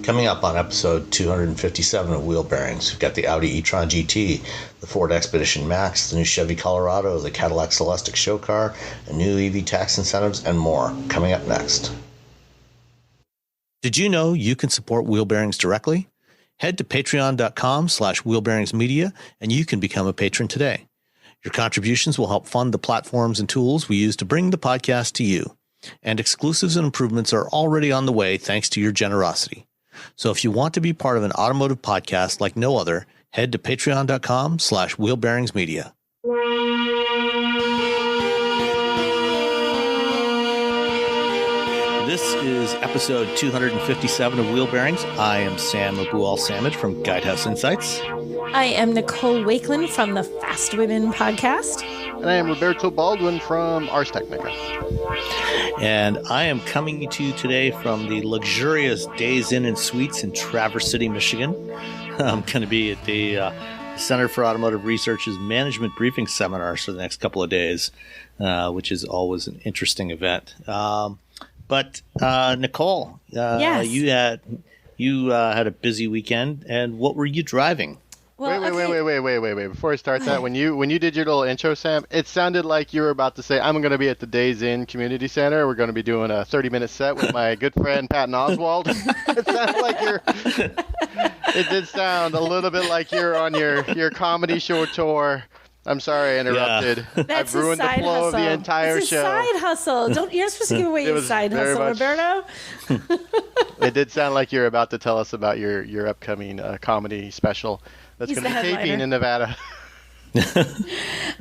Coming up on episode 257 of Wheel Bearings, we've got the Audi e-Tron GT, the Ford Expedition Max, the new Chevy Colorado, the Cadillac Celestiq show car, a new EV tax incentives, and more. Coming up next. Did you know you can support Wheel Bearings directly? Head to patreon.com/wheelbearingsmedia and you can become a patron today. Your contributions will help fund the platforms and tools we use to bring the podcast to you. And exclusives and improvements are already on the way thanks to your generosity. So if you want to be part of an automotive podcast like no other, head to patreon.com/wheelbearingsmedia. This is episode 257 of Wheel Bearings. I am Sam Abu-Al-Samad from Guidehouse Insights. I am Nicole Wakeland from the Fast Women podcast. And I am Roberto Baldwin from Ars Technica. And I am coming to you today from the luxurious Days Inn and Suites in Traverse City, Michigan. I'm going to be at the Center for Automotive Research's Management Briefing Seminars for the next couple of days, which is always an interesting event. But Nicole, yes. you had a busy weekend, and what were you driving? Well, Wait. Before I start that, when you did your little intro, Sam, it sounded like you were about to say, I'm going to be at the Days Inn Community Center. We're going to be doing a 30-minute set with my good friend, Patton Oswald. It sounded like it did sound a little bit like you're on your comedy show tour. I'm sorry I interrupted. Yeah. I've ruined the flow of the entire it's show. It's a side hustle. You're not supposed to give away your side hustle, Roberto. It did sound like you're about to tell us about your upcoming comedy special that's going to be taping in Nevada.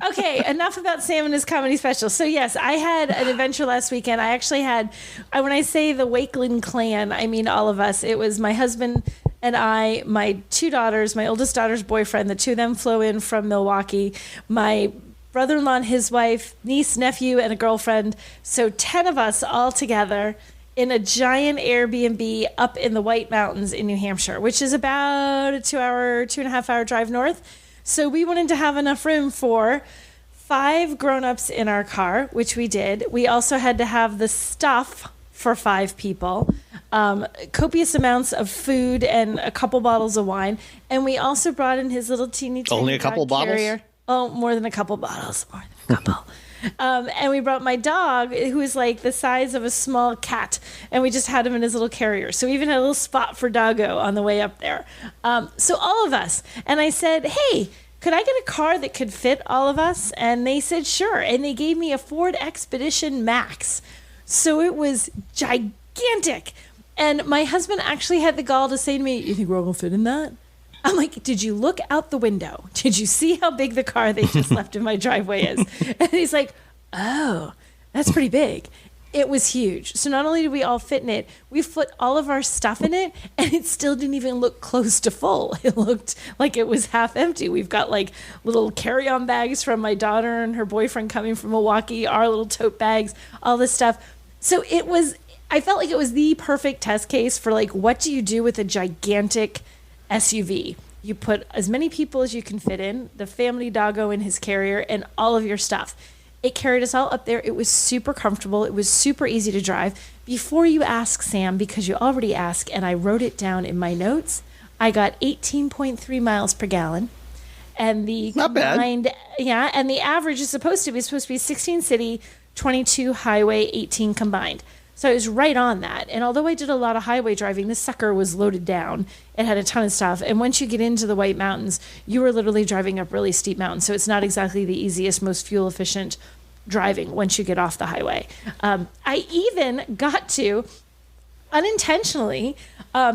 Okay, enough about Sam and his comedy special. So yes, I had an adventure last weekend. I actually had, when I say the Wakeland clan, I mean all of us. It was my husband and I, my two daughters, my oldest daughter's boyfriend. The two of them flew in from Milwaukee. My brother-in-law and his wife, niece, nephew, and a girlfriend. So 10 of us all together in a giant Airbnb up in the White Mountains in New Hampshire, which is about a 2.5 hour drive north. So we wanted to have enough room for 5 grown-ups in our car, which we did. We also had to have the stuff for 5 people, copious amounts of food and a couple bottles of wine. And we also brought in his little teeny only a couple carrier. bottles? Oh, more than a couple bottles. More than a couple. And we brought my dog, who is like the size of a small cat, and we just had him in his little carrier. So we even had a little spot for Doggo on the way up there. So all of us. And I said, hey, could I get a car that could fit all of us? And they said, sure. And they gave me a Ford Expedition Max. So it was gigantic. And my husband actually had the gall to say to me, you think we're all going to fit in that? I'm like, did you look out the window? Did you see how big the car they just left in my driveway is? And he's like, oh, that's pretty big. It was huge. So not only did we all fit in it, we put all of our stuff in it, and it still didn't even look close to full. It looked like it was half empty. We've got like little carry-on bags from my daughter and her boyfriend coming from Milwaukee, our little tote bags, all this stuff. So I felt like it was the perfect test case for like, what do you do with a gigantic SUV? You put as many people as you can fit in, the family doggo in his carrier, and all of your stuff. It carried us all up there. It was super comfortable. It was super easy to drive. Before you ask, Sam, because you already asked, and I wrote it down in my notes, I got 18.3 miles per gallon. And the not bad. Yeah, and the average is supposed to be 16 city, 22 highway, 18 combined. So I was right on that. And although I did a lot of highway driving, this sucker was loaded down. It had a ton of stuff. And once you get into the White Mountains, you were literally driving up really steep mountains. So it's not exactly the easiest, most fuel efficient driving once you get off the highway. I even got to, unintentionally,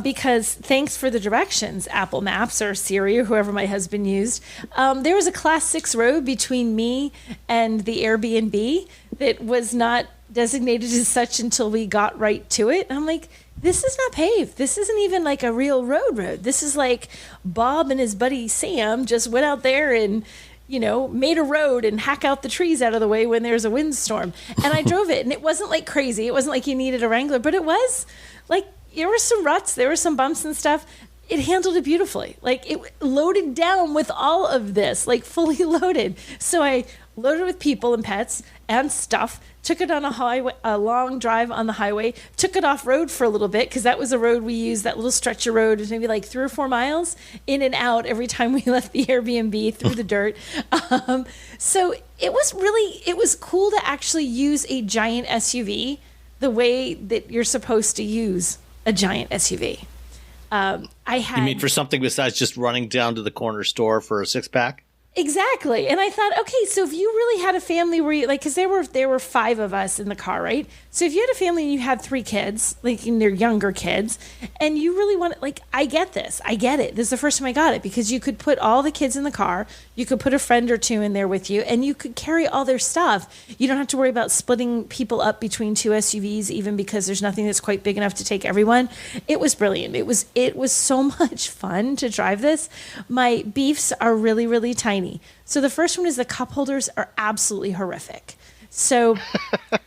because thanks for the directions, Apple Maps or Siri or whoever my husband used, there was a class 6 road between me and the Airbnb that was not designated as such until we got right to it. And I'm like, this is not paved. This isn't even like a real road. This is like Bob and his buddy Sam just went out there and, made a road and hack out the trees out of the way when there's a windstorm. And I drove it, and it wasn't like crazy. It wasn't like you needed a Wrangler, but it was like, there were some ruts, there were some bumps and stuff. It handled it beautifully. Like, it loaded down with all of this, like fully loaded. So I loaded with people and pets and stuff, took it on a long drive on the highway, took it off road for a little bit because that was a road we used, that little stretch of road, maybe like 3 or 4 miles in and out every time we left the Airbnb through the dirt. So it was cool to actually use a giant SUV the way that you're supposed to use a giant SUV. You mean for something besides just running down to the corner store for a 6-pack? Exactly. And I thought, okay, so if you really had a family where you, like, because there were 5 of us in the car, right? So if you had a family and you had 3 kids, like, and they're younger kids, and you really want, like, I get this. I get it. This is the first time I got it, because you could put all the kids in the car, you could put a friend or 2 in there with you, and you could carry all their stuff. You don't have to worry about splitting people up between 2 SUVs, even because there's nothing that's quite big enough to take everyone. It was brilliant. It was so much fun to drive this. My beefs are really, really tiny. So the first one is the cup holders are absolutely horrific. So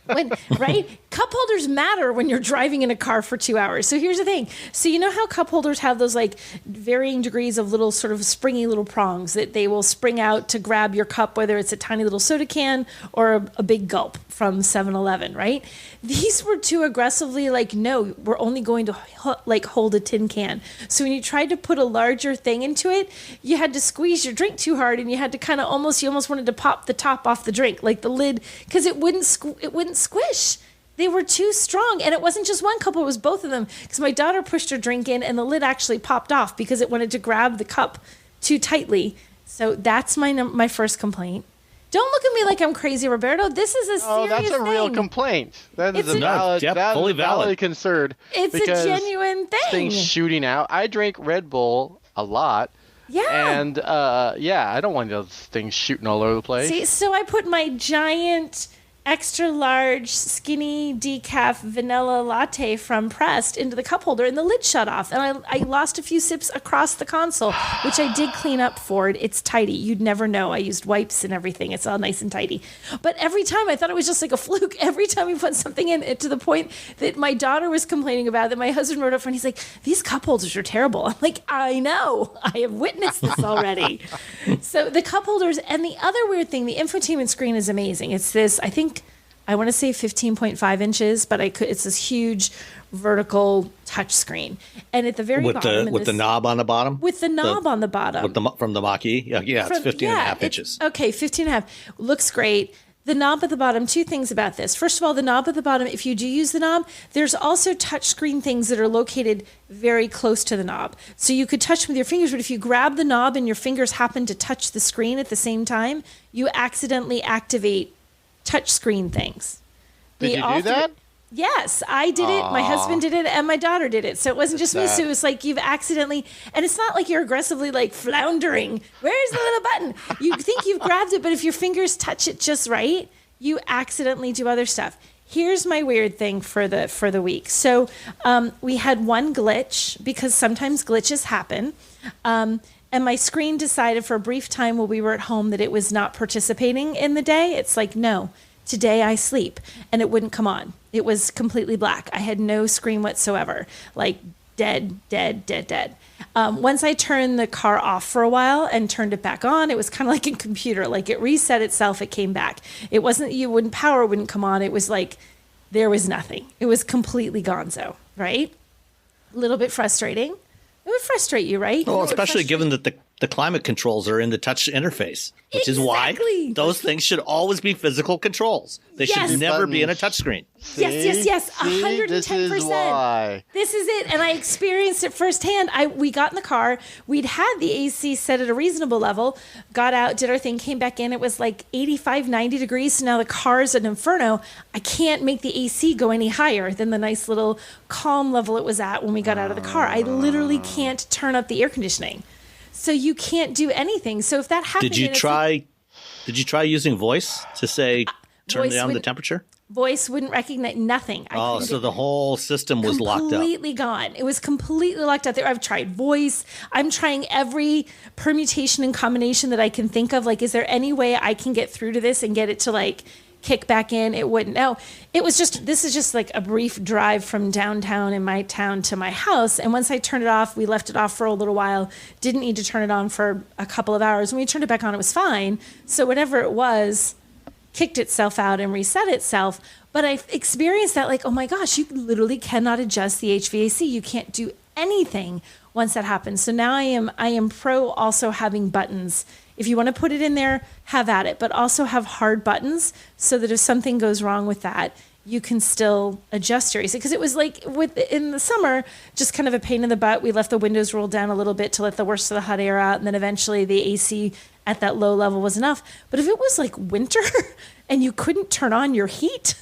cup holders matter when you're driving in a car for 2 hours. So here's the thing. So you know how cup holders have those like varying degrees of little sort of springy little prongs that they will spring out to grab your cup, whether it's a tiny little soda can or a big gulp from 7-Eleven, right? These were too aggressively like, no, we're only going to hold a tin can. So when you tried to put a larger thing into it, you had to squeeze your drink too hard, and you had to kind of you almost wanted to pop the top off the drink, like the lid, because it wouldn't squish. They were too strong, and it wasn't just one cup, it was both of them, because my daughter pushed her drink in and the lid actually popped off because it wanted to grab the cup too tightly. So that's my first complaint. Don't look at me like I'm crazy, Roberto. This is a serious thing. Oh, that's a real complaint. That is fully valid concern. It's a genuine thing. Things shooting out. I drink Red Bull a lot. Yeah. And I don't want those things shooting all over the place. See, so I put my giant, extra large, skinny decaf vanilla latte from Pressed into the cup holder, and the lid shut off. And I lost a few sips across the console, which I did clean up, Ford. It's tidy. You'd never know. I used wipes and everything. It's all nice and tidy. But every time, I thought it was just like a fluke. Every time we put something in, it, to the point that my daughter was complaining about, that my husband wrote up and he's like, these cup holders are terrible. I'm like, I know. I have witnessed this already. So the cup holders, and the other weird thing, the infotainment screen is amazing. It's this, I want to say 15.5 inches, but it's this huge vertical touch screen. And at the very bottom... With the knob on the bottom? With the knob on the bottom. From the Mach-E? Yeah, it's 15 and a half inches. Okay, 15 and a half. Looks great. The knob at the bottom, 2 things about this. First of all, the knob at the bottom, if you do use the knob, there's also touchscreen things that are located very close to the knob. So you could touch with your fingers, but if you grab the knob and your fingers happen to touch the screen at the same time, you accidentally activate touchscreen things. Did you do that? Yes, I did it. My husband did it, and my daughter did it. So it wasn't just me. So it was like you've accidentally, and it's not like you're aggressively like floundering. Where's the little button? You think you've grabbed it, but if your fingers touch it just right, you accidentally do other stuff. Here's my weird thing for the week. So we had one glitch, because sometimes glitches happen. And my screen decided for a brief time while we were at home that it was not participating in the day. It's like, no, today I sleep. And it wouldn't come on. It was completely black. I had no screen whatsoever. Like dead. Once I turned the car off for a while and turned it back on, it was kind of like a computer. Like it reset itself, it came back. It wasn't, power wouldn't come on. It was like there was nothing. It was completely gonzo, right? A little bit frustrating. It would frustrate you, right? Well, especially given that the climate controls are in the touch interface, which is why those things should always be physical controls. They should never be in a touchscreen. Yes. 110%. This is why. This is it. And I experienced it firsthand. We got in the car. We'd had the AC set at a reasonable level, got out, did our thing, came back in. It was like 85, 90 degrees. So now the car's an inferno. I can't make the AC go any higher than the nice little calm level it was at when we got out of the car. I literally can't turn up the air conditioning. So you can't do anything. So if that happened, did you try using voice to say turn down the temperature? Voice wouldn't recognize nothing. So the whole system was locked up. Completely gone. It was completely locked out there. I've tried voice. I'm trying every permutation and combination that I can think of. Like, is there any way I can get through to this and get it to like kick back in. It wouldn't. No, this is just like a brief drive from downtown in my town to my house. And once I turned it off, we left it off for a little while, didn't need to turn it on for a couple of hours. When we turned it back on, it was fine. So whatever it was, kicked itself out and reset itself. But I experienced that like, oh my gosh, you literally cannot adjust the HVAC. You can't do anything once that happens. So now I am pro also having buttons. If you want to put it in there, have at it, but also have hard buttons so that if something goes wrong with that, you can still adjust your AC. Because it was like in the summer, just kind of a pain in the butt. We left the windows rolled down a little bit to let the worst of the hot air out. And then eventually the AC at that low level was enough. But if it was like winter and you couldn't turn on your heat,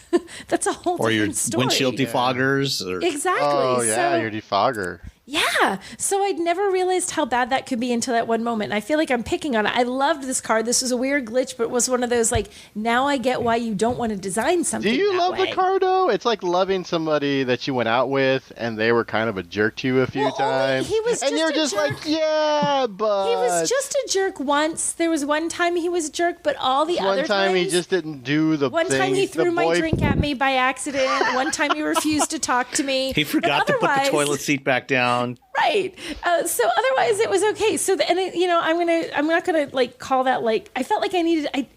that's a whole different story. Or your windshield defoggers. Or... Exactly. Oh, yeah, your defogger. Yeah. So I'd never realized how bad that could be until that one moment. And I feel like I'm picking on it. I loved this car. This was a weird glitch, but it was one of those like, now I get why you don't want to design something. Do you that love way. the car though? It's like loving somebody that you went out with and they were kind of a jerk to you a few times. He was and you're just like, yeah, but he was just a jerk once. There was one time he was a jerk, but all the other times. One time he just didn't do the One thing. time he threw my drink at me by accident. One time he refused to talk to me. He forgot to put the toilet seat back down. Right. So otherwise it was okay. So I'm not gonna like call that like I felt like I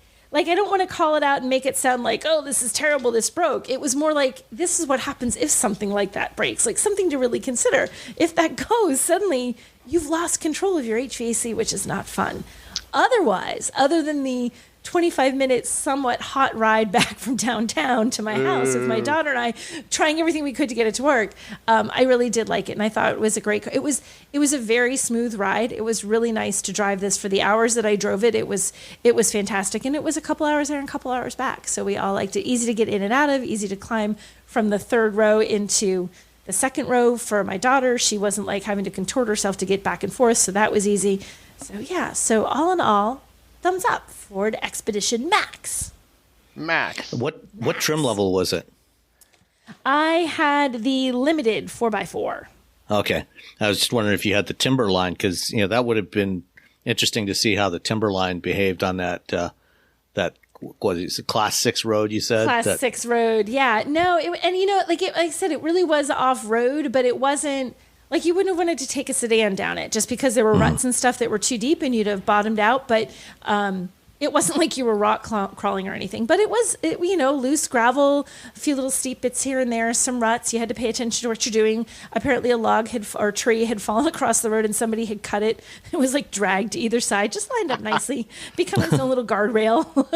don't want to call it out and make it sound like, oh, this is terrible, this broke. It was more like, this is what happens if something like that breaks, like something to really consider. If that goes, suddenly you've lost control of your HVAC, which is not fun. Otherwise, other than the 25-minute somewhat hot ride back from downtown to my house with my daughter and I trying everything we could to get it to work, I really did like it, and I thought it was a great car. It was a very smooth ride. It was really nice to drive this for the hours that I drove it. It was fantastic, and it was a couple hours there and a couple hours back. So we all liked it. Easy to get in and out of, easy to climb from the third row into the second row for my daughter. She wasn't like having to contort herself to get back and forth, so that was easy. So yeah, so all in all, thumbs up. Ford Expedition Max. What trim level was it? I had the limited 4x4. Okay. I was just wondering if you had the Timberline, because that would have been interesting to see how the Timberline behaved on that what is it, Class 6 road, you said? Class 6 road, yeah. No, like I said, it really was off-road, but it wasn't, like you wouldn't have wanted to take a sedan down it just because there were ruts and stuff that were too deep and you'd have bottomed out. But it wasn't like you were rock crawling or anything. But it was, loose gravel, a few little steep bits here and there, some ruts. You had to pay attention to what you're doing. Apparently a log or tree had fallen across the road and somebody had cut it. It was like dragged to either side, just lined up nicely, becoming its own little guardrail.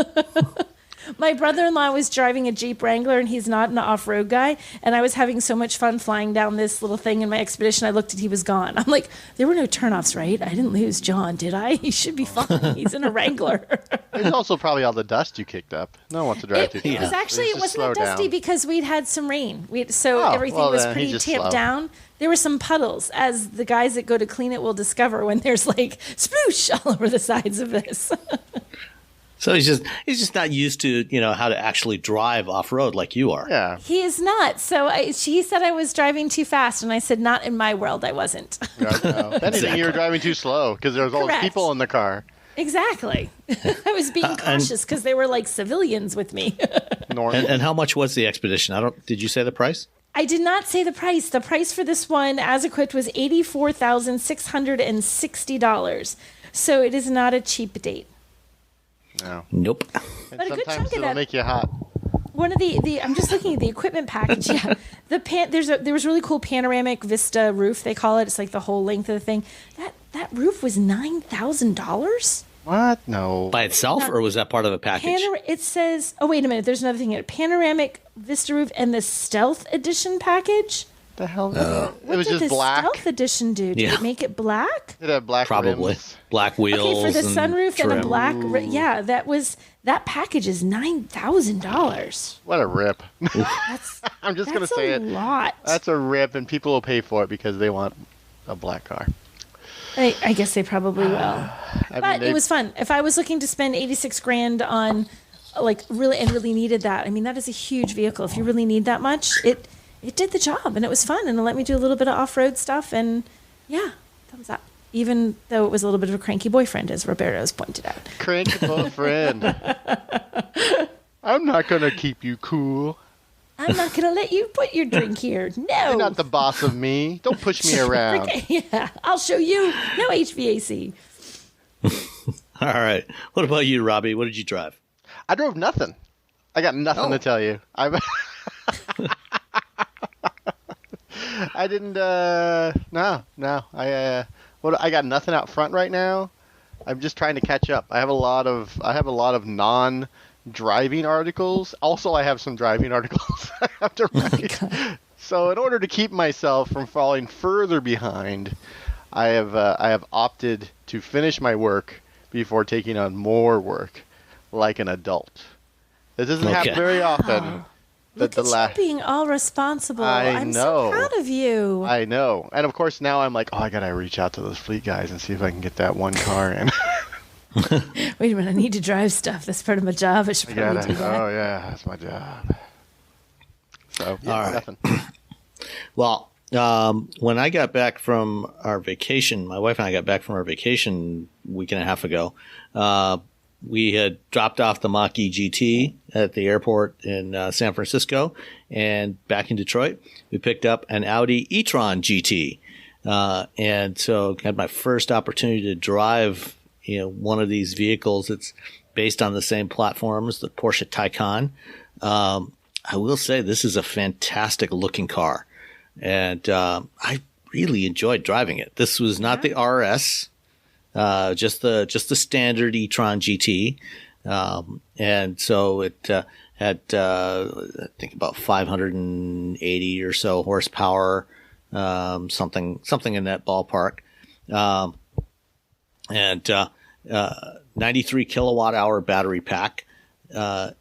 My brother-in-law was driving a Jeep Wrangler, and he's not an off-road guy. And I was having so much fun flying down this little thing in my Expedition. I looked he was gone. I'm like, there were no turnoffs, right? I didn't lose John, did I? He should be fine. He's in a Wrangler. There's also probably all the dust you kicked up. No one wants to drive too fast. It wasn't dusty because we'd had some rain. Everything was pretty tamped down. There were some puddles, as the guys that go to clean it will discover when there's like sploosh all over the sides of this. So he's just not used to how to actually drive off road like you are. Yeah, he is not. So she said I was driving too fast, and I said, not in my world, I wasn't. No. If anything, you were driving too slow because there was all those people in the car. Exactly. I was being cautious because they were like civilians with me. And how much was the Expedition? Did you say the price? I did not say the price. The price for this one, as equipped, was $84,660. So it is not a cheap date. No. Nope. But a good chunk of it'll that make you hot. One of the I'm just looking at the equipment package. Yeah, there was really cool panoramic vista roof, they call it. It's like the whole length of the thing. That roof was $9,000. What? No. By itself, or was that part of a package? It says. Oh wait a minute. There's another thing in it. Panoramic vista roof and the Stealth Edition package. The hell? What it was did just the black. Stealth Edition do? Did it make it black? It had black Probably. rims. Black wheels. Okay, for the sunroof and a trim. black. Yeah, that package is $9,000. What a rip. That's I'm just going to say it. That's a lot. That's a rip, and people will pay for it because they want a black car. I guess they probably will. But it was fun. If I was looking to spend $86,000 on, like, really needed that, I mean, that is a huge vehicle. If you really need that much, it did the job, and it was fun, and it let me do a little bit of off-road stuff, and yeah, thumbs up. Even though it was a little bit of a cranky boyfriend, as Roberto's pointed out. Cranky boyfriend. I'm not going to keep you cool. I'm not going to let you put your drink here. No. You're not the boss of me. Don't push me around. Yeah, I'll show you. No HVAC. All right. What about you, Robbie? What did you drive? I drove nothing. I got nothing to tell you. I didn't. No. I got nothing out front right now. I'm just trying to catch up. I have a lot of non-driving articles. Also, I have some driving articles I have to write. So, in order to keep myself from falling further behind, I have opted to finish my work before taking on more work, like an adult. This doesn't happen very often. Look at you being all responsible. I'm so proud of you. I know. And of course now I'm like, I got to reach out to those fleet guys and see if I can get that one car in. Wait a minute, I need to drive stuff. That's part of my job. I should probably do that. Oh, yeah, that's my job. So, nothing. Well, when I got back from our vacation, my wife and I got back from our vacation a week and a half ago, we had dropped off the Mach-E GT at the airport in San Francisco, and back in Detroit, we picked up an Audi e-Tron GT. And so had my first opportunity to drive, one of these vehicles. It's based on the same platform as the Porsche Taycan. I will say this is a fantastic looking car, and I really enjoyed driving it. This was not the RS. Just the standard e-Tron GT, and so it had I think about 580 or so horsepower, something in that ballpark, and 93 kilowatt hour battery pack. It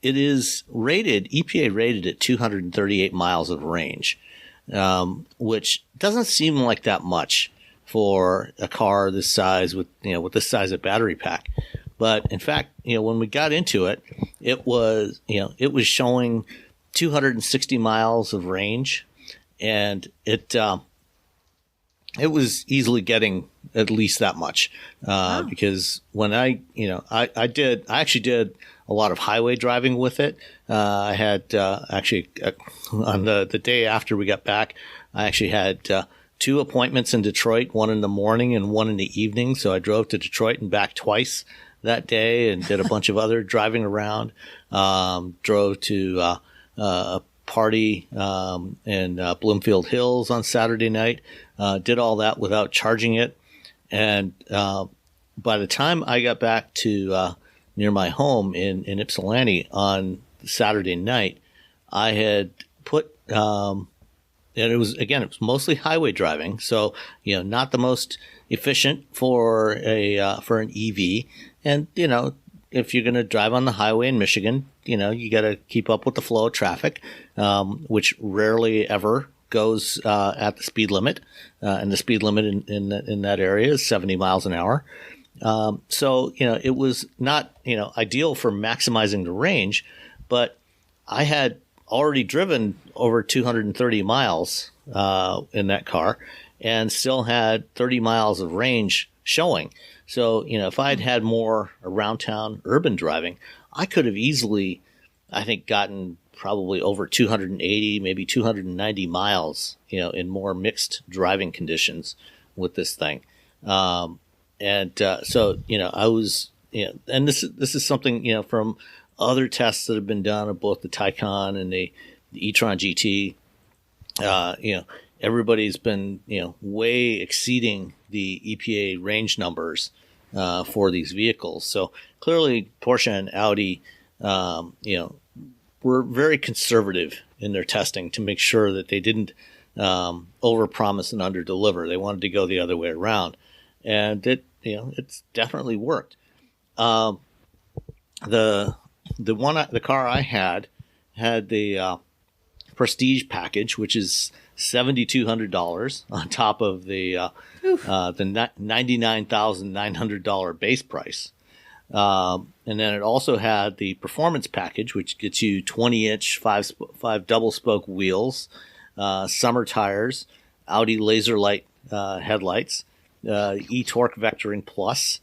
is rated EPA rated at 238 miles of range, which doesn't seem like that much for a car this size with this size of battery pack. But in fact, when we got into it, it was showing 260 miles of range, and it was easily getting at least that much, because when I actually did a lot of highway driving with it. I had on the day after we got back, I actually had 2 appointments in Detroit, one in the morning and one in the evening. So I drove to Detroit and back twice that day and did a bunch of other driving around. Drove to a party in Bloomfield Hills on Saturday night. Did all that without charging it. And by the time I got back to near my home in Ypsilanti on Saturday night, I had put and it was mostly highway driving, so not the most efficient for an EV. And if you're going to drive on the highway in Michigan, you got to keep up with the flow of traffic, which rarely ever goes at the speed limit, and the speed limit in that area is 70 miles an hour. So it was not ideal for maximizing the range, but I had already driven over 230 miles in that car and still had 30 miles of range showing. So, if I'd had more around town urban driving, I could have easily, I think, gotten probably over 280, maybe 290 miles, in more mixed driving conditions with this thing. So, I was, and this is something, from other tests that have been done of both the Taycan and the e-Tron GT, everybody's been, way exceeding the EPA range numbers for these vehicles. So clearly Porsche and Audi, were very conservative in their testing to make sure that they didn't overpromise and underdeliver. They wanted to go the other way around, and it's definitely worked. The car I had the Prestige package, which is $7,200 on top of the $99,900 base price. And then it also had the performance package, which gets you 20-inch five double spoke wheels, summer tires, Audi laser light headlights, e-Torque Vectoring Plus,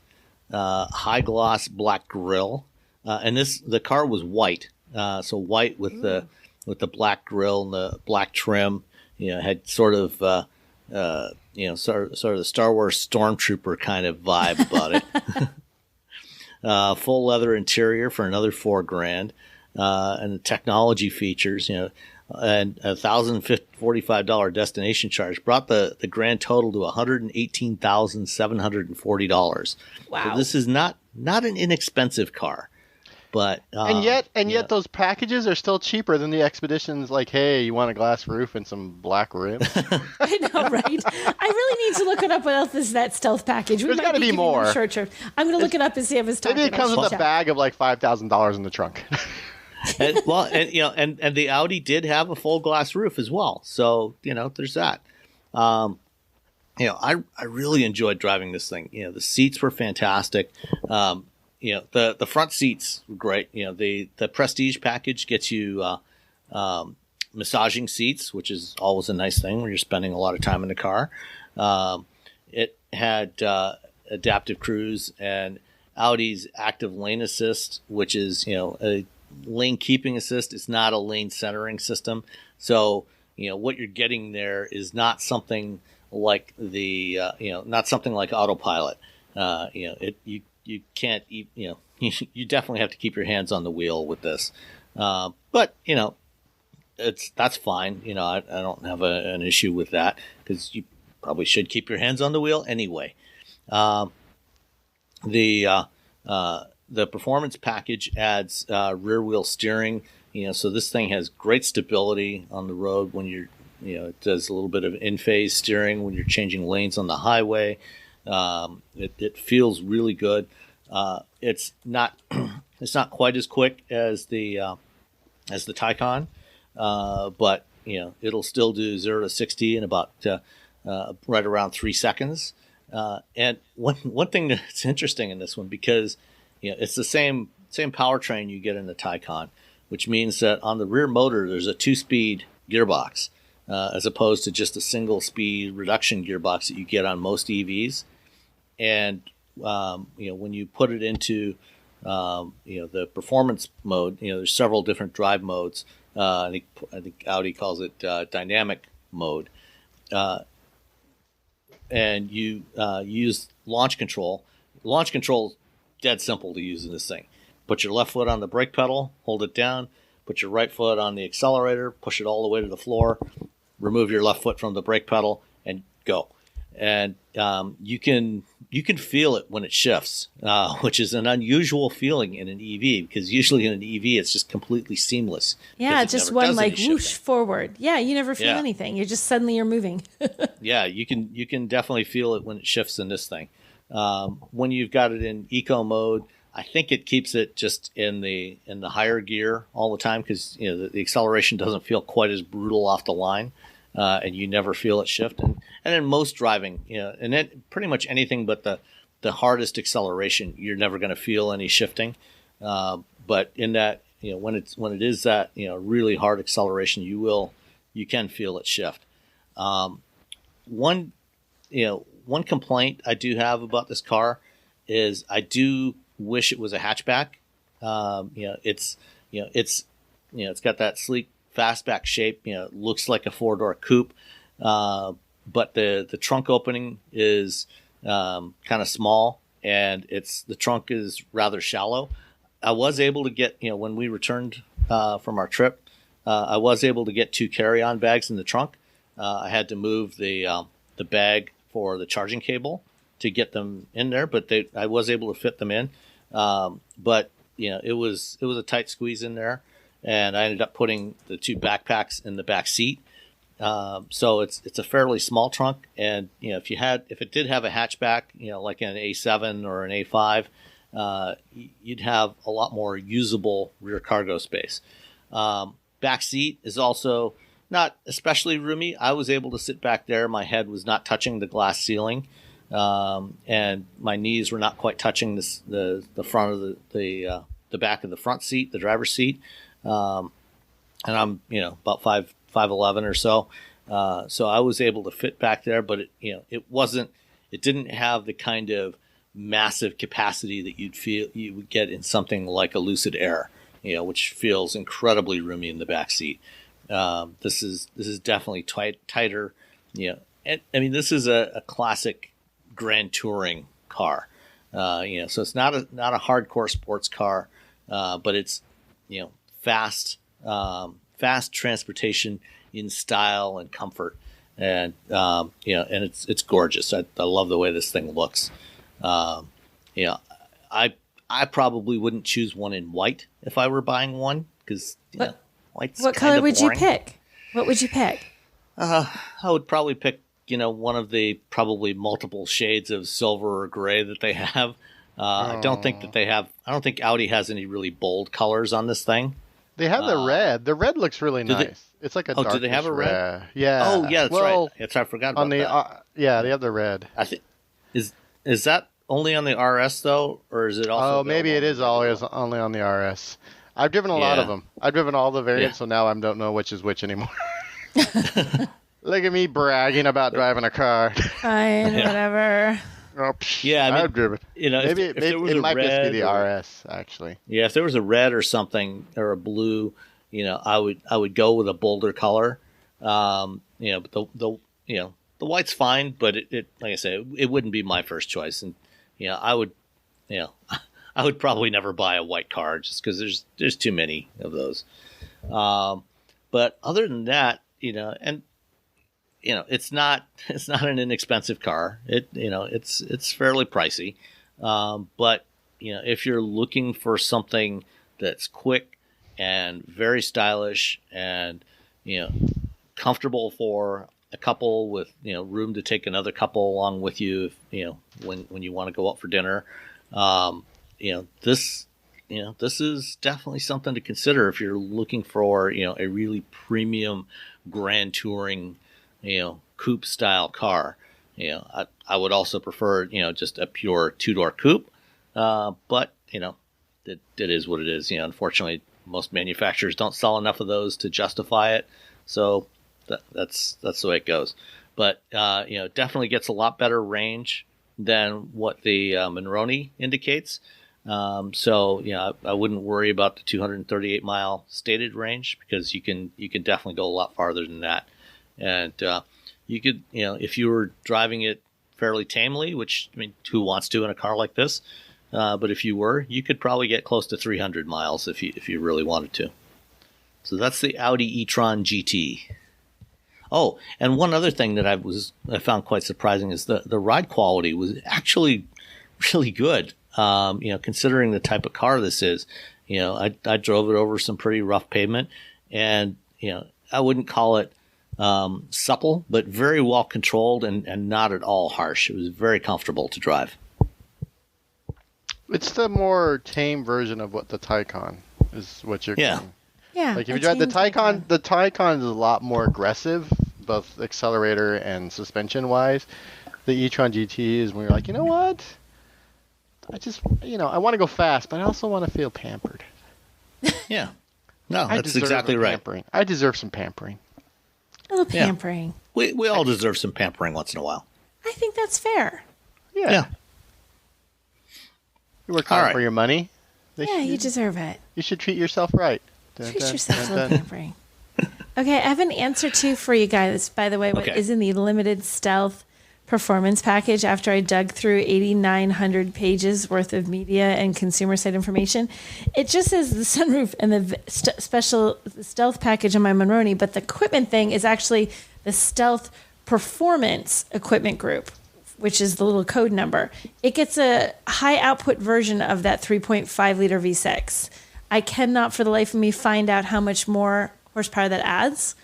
high gloss black grille, and the car was white, so white with the black grille and the black trim. Had sort of sort of the Star Wars Stormtrooper kind of vibe about it. Full leather interior for another $4,000, and the technology features, and $1,045 destination charge brought the grand total to $118,740. Wow! So this is not an inexpensive car, but and yet those packages are still cheaper than the Expeditions. Like, hey, you want a glass roof and some black rims? I know, right? I really need to look it up. What else is that stealth package? There's got to be more. I'm going to look it up and see if it's talking. Maybe it comes with a bag of like $5,000 in the trunk. and the Audi did have a full glass roof as well. So there's that. I really enjoyed driving this thing. The seats were fantastic. The front seats were great. The Prestige package gets you massaging seats, which is always a nice thing when you're spending a lot of time in the car. It had adaptive cruise and Audi's active lane assist, which is a lane keeping assist. It's not a lane centering system. So what you're getting there is not something like not something like autopilot. You can't, you definitely have to keep your hands on the wheel with this. But that's fine. I don't have an issue with that because you probably should keep your hands on the wheel anyway. The performance package adds rear wheel steering. So this thing has great stability on the road when you're, it does a little bit of in-phase steering when you're changing lanes on the highway. It feels really good. It's not quite as quick as the Taycan, but it'll still do 0 to 60 in about right around 3 seconds. And one thing that's interesting in this one, because it's the same powertrain you get in the Taycan, which means that on the rear motor there's a 2-speed gearbox, as opposed to just a single-speed reduction gearbox that you get on most EVs. And when you put it into the performance mode, there's several different drive modes. I think Audi calls it dynamic mode, and you use launch control. Launch control is dead simple to use in this thing. Put your left foot on the brake pedal, hold it down. Put your right foot on the accelerator, push it all the way to the floor. Remove your left foot from the brake pedal and go. And you can feel it when it shifts, which is an unusual feeling in an EV, because usually in an EV it's just completely seamless. Yeah, it's just one like whoosh forward. Yeah, you never feel anything. You're just suddenly you're moving. Yeah, you can definitely feel it when it shifts in this thing. When you've got it in eco mode, I think it keeps it just in the higher gear all the time, because the acceleration doesn't feel quite as brutal off the line. And you never feel it shift. And in most driving, and then pretty much anything but the hardest acceleration, you're never going to feel any shifting. But in that, when it is that, really hard acceleration, you can feel it shift. One complaint I do have about this car is I do wish it was a hatchback. It's got that sleek fastback shape. It looks like a 4-door coupe, but the trunk opening is kind of small, and the trunk is rather shallow. I was able to get, when we returned from our trip, I was able to get 2 carry-on bags in the trunk. I had to move the bag for the charging cable to get them in there, but I was able to fit them in. But it was a tight squeeze in there. And I ended up putting the 2 backpacks in the back seat. So it's a fairly small trunk. And, if it did have a hatchback, like an A7 or an A5, you'd have a lot more usable rear cargo space. Back seat is also not especially roomy. I was able to sit back there. My head was not touching the glass ceiling. And my knees were not quite touching the front of the back of the front seat, the driver's seat. And I'm, about 5'11" or so. So I was able to fit back there, but it didn't have the kind of massive capacity that you would get in something like a Lucid Air, which feels incredibly roomy in the back seat. This is definitely tighter. And, I mean, this is a classic grand touring car. So it's not a hardcore sports car, but it's fast transportation in style and comfort, and and it's gorgeous. I love the way this thing looks. I probably wouldn't choose one in white if I were buying one, because white's what color would boring. you pick? What would you pick? I would probably pick one of the probably multiple shades of silver or gray that they have. I don't think Audi has any really bold colors on this thing. They have the red. The red looks really nice. It's like a do they have a red? Yeah. Oh, yeah, that's right. I forgot about that. Yeah, they have the red. I think is that only on the RS though, or is it also? Oh, maybe it is always only on the RS. I've driven a lot of them. I've driven all the variants, so now I don't know which is which anymore. Look at me bragging about driving a car. Fine, whatever. Oh, yeah, I mean, I've driven. Maybe if it might just be the RS actually. Yeah, if there was a red or something or a blue, I would go with a bolder color. But the white's fine, but it like I say, it wouldn't be my first choice, and I would probably never buy a white car just because there's too many of those. But other than that, it's not an inexpensive car. It's fairly pricey. But if you're looking for something that's quick and very stylish and comfortable for a couple with room to take another couple along with you, when you want to go out for dinner, this is definitely something to consider if you're looking for a really premium grand touring coupe style car. I would also prefer just a pure two-door coupe, but it is what it is. Unfortunately, most manufacturers don't sell enough of those to justify it, so that's the way it goes. But definitely gets a lot better range than what the Monroney indicates. So I wouldn't worry about the 238 mile stated range, because you can definitely go a lot farther than that. And you could, if you were driving it fairly tamely, which, I mean, who wants to in a car like this? But if you were, you could probably get close to 300 miles if you really wanted to. So that's the Audi e-Tron GT. Oh, and one other thing that I found quite surprising is the ride quality was actually really good. Considering the type of car this is, I drove it over some pretty rough pavement, and I wouldn't call it supple, but very well controlled and not at all harsh. It was very comfortable to drive. It's the more tame version of what the Taycan is. What you're getting. Yeah. Like if you drive the Taycan, the Taycan is a lot more aggressive, both accelerator and suspension wise. The e-Tron GT is when you're like, you know what? I just, I want to go fast, but I also want to feel pampered. Yeah. No, that's exactly right. Pampering. I deserve some pampering. A little pampering. Yeah. We all deserve some pampering once in a while. I think that's fair. Yeah. You work hard for your money. You deserve it. You should treat yourself right. Treat yourself a little pampering. Okay, I have an answer too for you guys, by the way, what is in the limited stealth performance package after I dug through 8,900 pages worth of media and consumer site information. It just says the sunroof and the special stealth package on my Monroney, but the equipment thing is actually the stealth performance equipment group, which is the little code number. It gets a high output version of that 3.5 liter V6. I cannot for the life of me find out how much more horsepower that adds,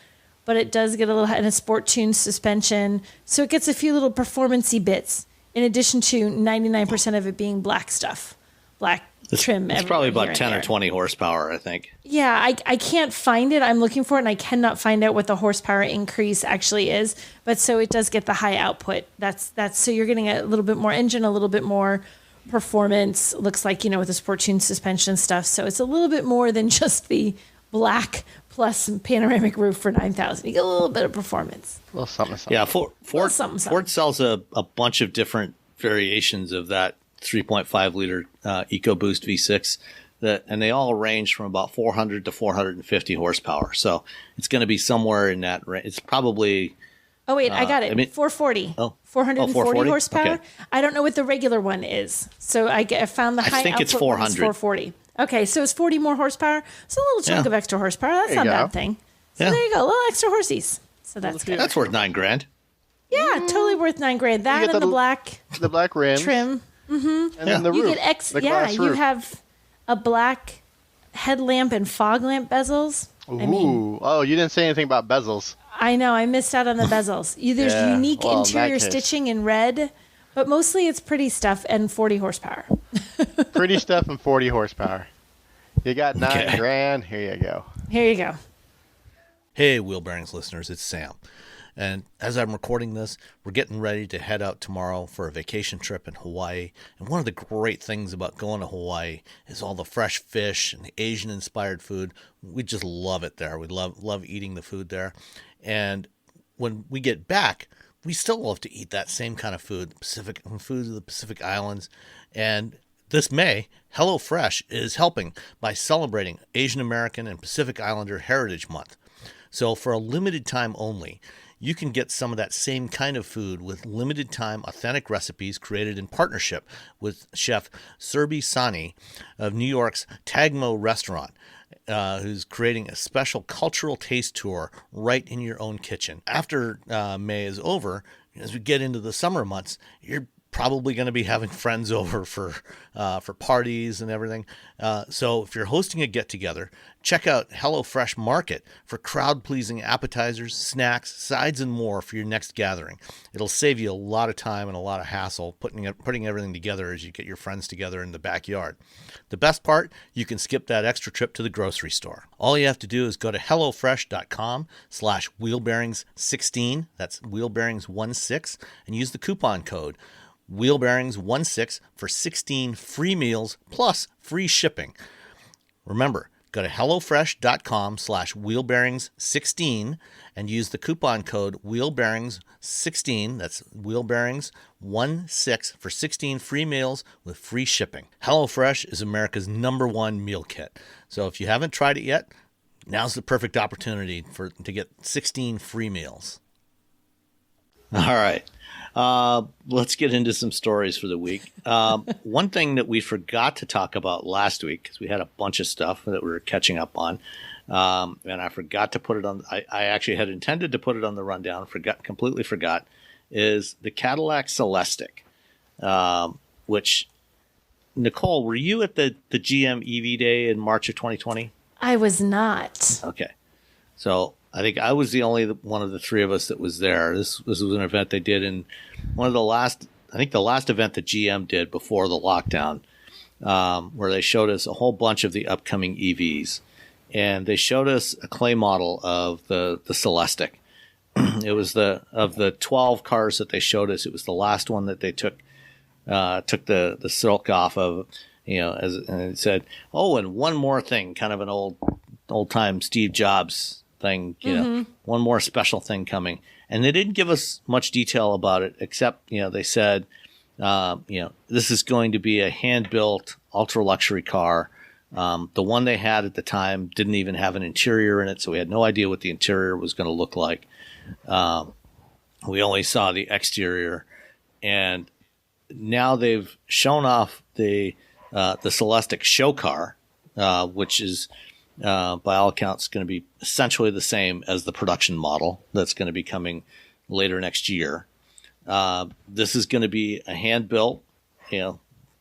but it does get a little, and a sport tuned suspension. So it gets a few little performance-y bits in addition to 99% of it being black stuff, black trim. It's probably about 10 or 20 horsepower, I think. Yeah, I can't find it. I'm looking for it, and I cannot find out what the horsepower increase actually is. But so it does get the high output. That's so you're getting a little bit more engine, a little bit more performance. Looks like, with the sport tuned suspension stuff. So it's a little bit more than just the black plus panoramic roof for 9,000. You get a little bit of performance. A little something. Yeah, Ford sells a bunch of different variations of that 3.5 liter EcoBoost V6 and they all range from about 400 to 450 horsepower. So it's going to be somewhere in that range. It's probably. Oh, wait, I got it. 440. Oh, 440 440? horsepower. Okay. I don't know what the regular one is. So I found the high think it's output one is 400. 440. Okay, so it's 40 more horsepower. It's a little chunk of extra horsepower. That's not a bad thing. So there you go, a little extra horsies. So that's good. That's worth $9,000. Yeah, totally worth $9,000. That and the black rims, trim. Mm-hmm. And then the You roof. get you have a black headlamp and fog lamp bezels. Ooh. Oh, you didn't say anything about bezels. I know, I missed out on the bezels. There's unique interior stitching in red, but mostly it's pretty stuff and 40 horsepower. Pretty stuff and 40 horsepower. You got $9,000. Here you go. Here you go. Hey, Wheel Bearings listeners, it's Sam. And as I'm recording this, we're getting ready to head out tomorrow for a vacation trip in Hawaii. And one of the great things about going to Hawaii is all the fresh fish and the Asian-inspired food. We just love it there. We love eating the food there. And when we get back, we still love to eat that same kind of food, food of the Pacific Islands. And this May, HelloFresh is helping by celebrating Asian American and Pacific Islander Heritage Month. So for a limited time only, you can get some of that same kind of food with limited time authentic recipes created in partnership with Chef Serbi Sani of New York's Tagmo restaurant, who's creating a special cultural taste tour right in your own kitchen. After May is over, as we get into the summer months, you're probably going to be having friends over for parties and everything. So if you're hosting a get-together, check out HelloFresh Market for crowd-pleasing appetizers, snacks, sides, and more for your next gathering. It'll save you a lot of time and a lot of hassle putting everything together as you get your friends together in the backyard. The best part, you can skip that extra trip to the grocery store. All you have to do is go to hellofresh.com/wheelbearings16, that's wheelbearings16, and use the coupon code wheelbearings16 for 16 free meals plus free shipping. Remember, go to hellofresh.com/wheelbearings16 and use the coupon code wheelbearings16, that's wheelbearings16 for 16 free meals with free shipping. HelloFresh is America's #1 meal kit. So if you haven't tried it yet, now's the perfect opportunity to get 16 free meals. All right. Let's get into some stories for the week. One thing that we forgot to talk about last week, because we had a bunch of stuff that we were catching up on, and I forgot to put it on. I actually had intended to put it on the rundown, completely forgot, is the Cadillac Celestiq, which, Nicole, were you at the GM EV Day in March of 2020? I was not. Okay. So I think I was the only one of the three of us that was there. This was an event they did in one of the last event that GM did before the lockdown, where they showed us a whole bunch of the upcoming EVs. And they showed us a clay model of the Celestiq. It was of the 12 cars that they showed us, it was the last one that they took the silk off of, and it said, oh, and one more thing, kind of an old time Steve Jobs thing, one more special thing coming. And they didn't give us much detail about it, except, they said, this is going to be a hand-built ultra luxury car. The one they had at the time didn't even have an interior in it, so we had no idea what the interior was going to look like. We only saw the exterior, and now they've shown off the Celestiq show car, which is, by all accounts, going to be essentially the same as the production model that's going to be coming later next year. This is going to be a hand-built,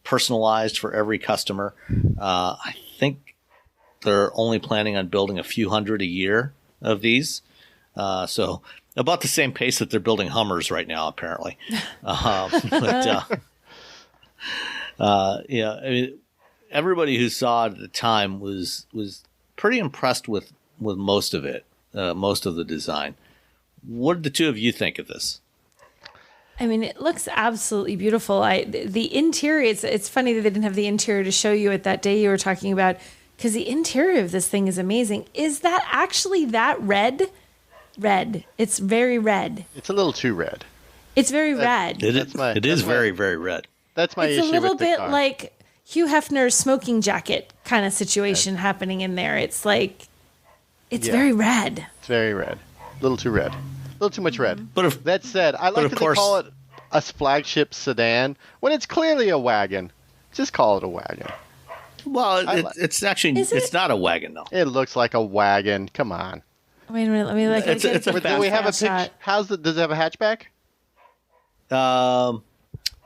personalized for every customer. I think they're only planning on building a few hundred a year of these. So about the same pace that they're building Hummers right now, apparently. Everybody who saw it at the time was pretty impressed with most of it, most of the design. What did the two of you think of this? I mean, it looks absolutely beautiful. The interior, it's funny that they didn't have the interior to show you at that day you were talking about, because the interior of this thing is amazing. Is that actually that red? Red. It's very red. It's a little too red. It's very red. It is very, very red. That's my issue It's a little with the bit car. like Hugh Hefner's smoking jacket kind of situation happening in there. It's like, it's very red. It's very red. A little too red. A little too much red. But That said, I like that they call it a flagship sedan when it's clearly a wagon. Just call it a wagon. well, it's actually it's not a wagon though. It looks like a wagon. Come on. Wait a minute, let me look. It's a Do we have a fast picture? Does it have a hatchback? Um,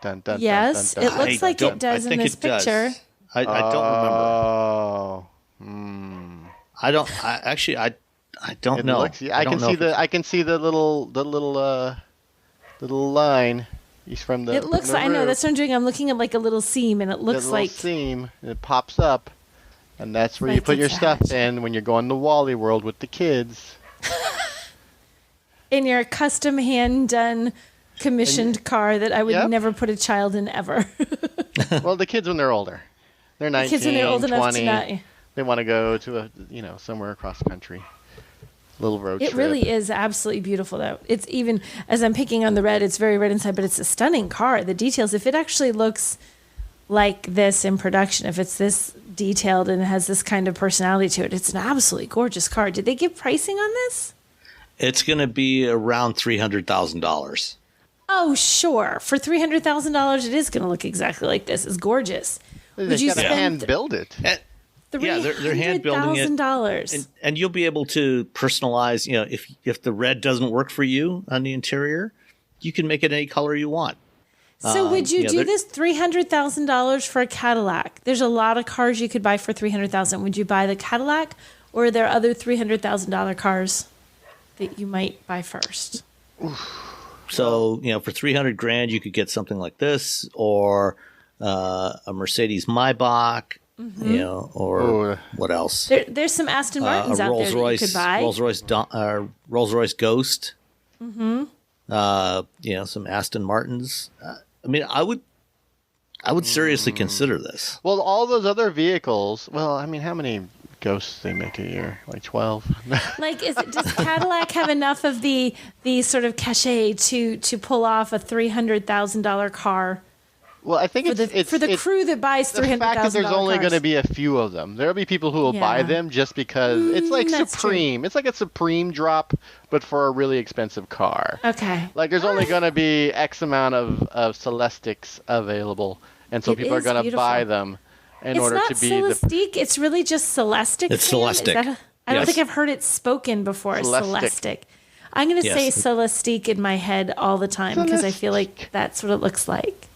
Dun, dun, Yes, dun, dun, it dun. looks like it does in this picture. I don't remember. Oh. Hmm. I don't know. I can see the little line. He's from the. It looks from the like, I know, roof. that's what I'm doing. I'm looking at like a little seam, and it looks The little like seam, and it pops up, and that's where you Like put your it's a stuff hatch. in when you're going to Wally World with the kids. in your custom hand done commissioned car that I would Yep. never put a child in ever. Well, the kids when they're older, they're 19, Kids when they're old enough 20. to not. They want to go to somewhere across the country, little road It trip. really is absolutely beautiful, though. It's even, as I'm picking on the red, it's very red inside, but it's a stunning car. The details, if it actually looks like this in production, if it's this detailed and has this kind of personality to it, it's an absolutely gorgeous car. Did they give pricing on this? It's going to be around $300,000. Oh, sure. For $300,000, it is going to look exactly like this. It's gorgeous. They Would you gotta spend hand build it. Yeah, they're hand building it. $300,000. And you'll be able to personalize, if the red doesn't work for you on the interior, you can make it any color you want. So would you do they're- this $300,000 for a Cadillac? There's a lot of cars you could buy for $300,000. Would you buy the Cadillac, or are there other $300,000 cars that you might buy first? So, for 300 grand, you could get something like this, or a Mercedes Maybach, or Ooh. what else? There's some Aston Martins A out there that you could buy. Rolls Royce Ghost. Mm-hmm. Some Aston Martins. I would seriously consider this. Well, all those other vehicles. Well, I mean, how many ghosts they make a year? Like 12. Like, does Cadillac have enough of the sort of cachet to pull off a $300,000 car Well, I think for the crew that buys $300,000 the fact that there's only cars? going to be a few of them. There'll be people who will buy Yeah. them just because it's like that's true. Supreme. It's like a Supreme drop, but for a really expensive car. Okay. Like there's only going to be X amount of Celestiqs available, and so It people are is going to beautiful. buy them in It's order not to be Celestiq. It's really just Celestiq. It's Sam? Is Celestiq. that I don't Yes. think I've heard it spoken before. Celestiq. Celestiq. I'm going to say Yes. Celestiq in my head all the time because I feel Celestiq. like that's what it looks like.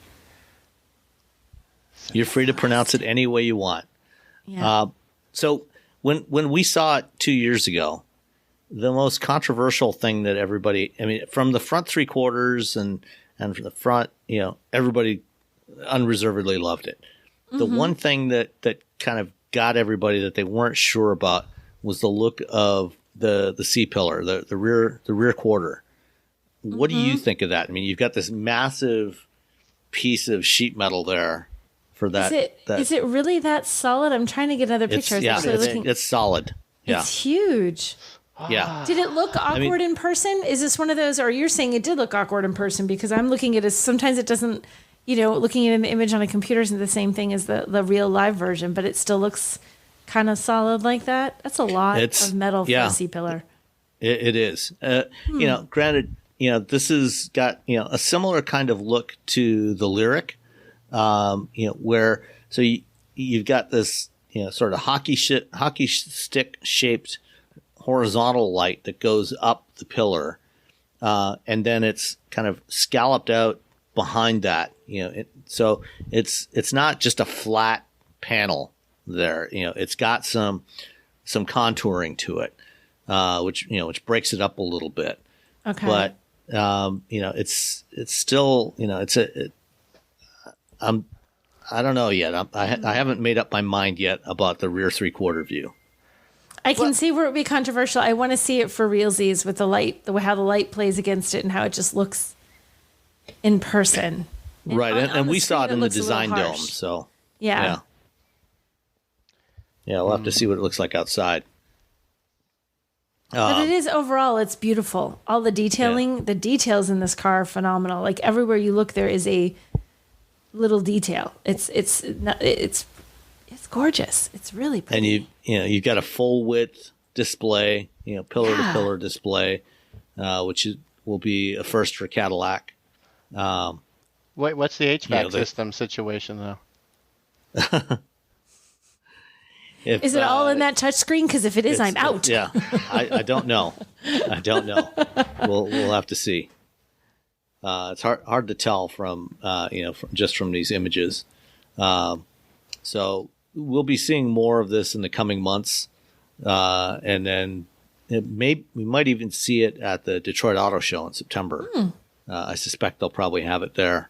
You're free to pronounce it any way you want. Yeah. So when we saw it 2 years ago, the most controversial thing that everybody, from the front three quarters and from the front, everybody unreservedly loved it. The one thing that kind of got everybody that they weren't sure about was the look of the C-pillar, the rear quarter. What do you think of that? You've got this massive piece of sheet metal there for that. Is it really that solid? I'm trying to get another picture. It's solid. Yeah. It's huge. Yeah. Did it look awkward in person? Is this one of those, or you're saying it did look awkward in person? Because I'm looking at it as sometimes it doesn't, looking at an image on a computer isn't the same thing as the real live version, but it still looks kind of solid like that. That's a lot of metal for a C-pillar. It is. Granted, this has got, a similar kind of look to the Lyric, where, so you've got this, sort of hockey stick shaped horizontal light that goes up the pillar, and then it's kind of scalloped out behind that. So it's not just a flat panel there. It's got some contouring to it, which breaks it up a little bit. Okay. But it's still I don't know yet. I haven't made up my mind yet about the rear 3/4 view. I can see where it would be controversial. I want to see it for realsies with the light, how the light plays against it and how it just looks in person. Right, on and the we saw screen, it in the looks a little design dome, harsh. so Yeah. yeah, we'll have to see what it looks like outside. But it is overall, it's beautiful. All the detailing, the details in this car are phenomenal. Like everywhere you look, there is a little detail. It's gorgeous. It's really pretty. And you've got a full width display, pillar to pillar display, which will be a first for Cadillac. Wait, what's the HVAC system situation though? Is it all in that touchscreen? Because if it is, I'm out. Yeah, I don't know. We'll have to see. It's hard to tell from from these images. So we'll be seeing more of this in the coming months, and then we might even see it at the Detroit Auto Show in September. I suspect they'll probably have it there.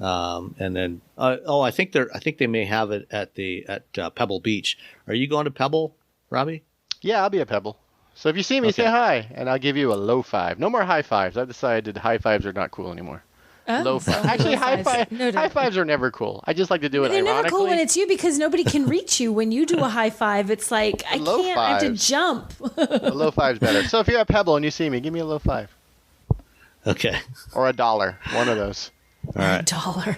And then, I think they may have it at Pebble Beach. Are you going to Pebble, Robbie? Yeah, I'll be at Pebble. So if you see me, say hi, and I'll give you a low five. No more high fives. I've decided high fives are not cool anymore. Low five. Actually, high fives are never cool. I just like to do it They're ironically. never cool when it's you because nobody can reach you. When you do a high five, it's like, I have to jump. A low five's better. So if you're at Pebble and you see me, give me a low five. Okay. Or $1. One of those. All right. $1.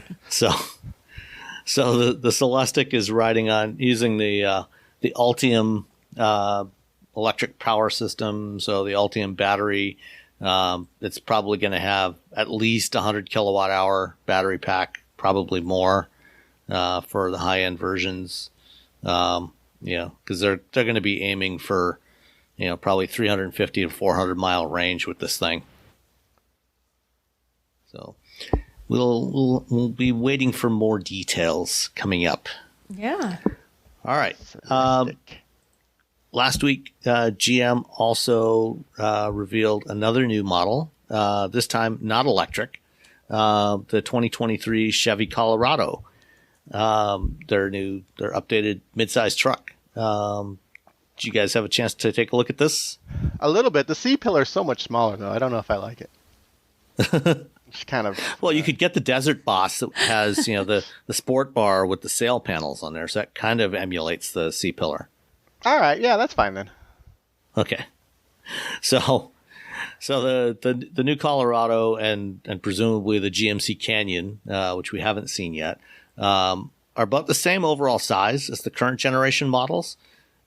So the Celestiq is using the Ultium electric power system. So the Ultium battery, it's probably going to have at least 100 kilowatt hour battery pack, probably more for the high end versions. Because they're going to be aiming for probably 350 to 400 mile range with this thing. So we'll be waiting for more details coming up. Yeah. All right. Last week, GM also revealed another new model. This time, not electric. The 2023 Chevy Colorado. Their updated midsize truck. Did you guys have a chance to take a look at this? A little bit. The C-pillar is so much smaller, though. I don't know if I like it. It's kind of. Well, you could get the Desert Boss that has, the sport bar with the sail panels on there. So that kind of emulates the C-pillar. All right. Yeah, that's fine then. Okay. So the new Colorado and presumably the GMC Canyon, which we haven't seen yet, are about the same overall size as the current generation models,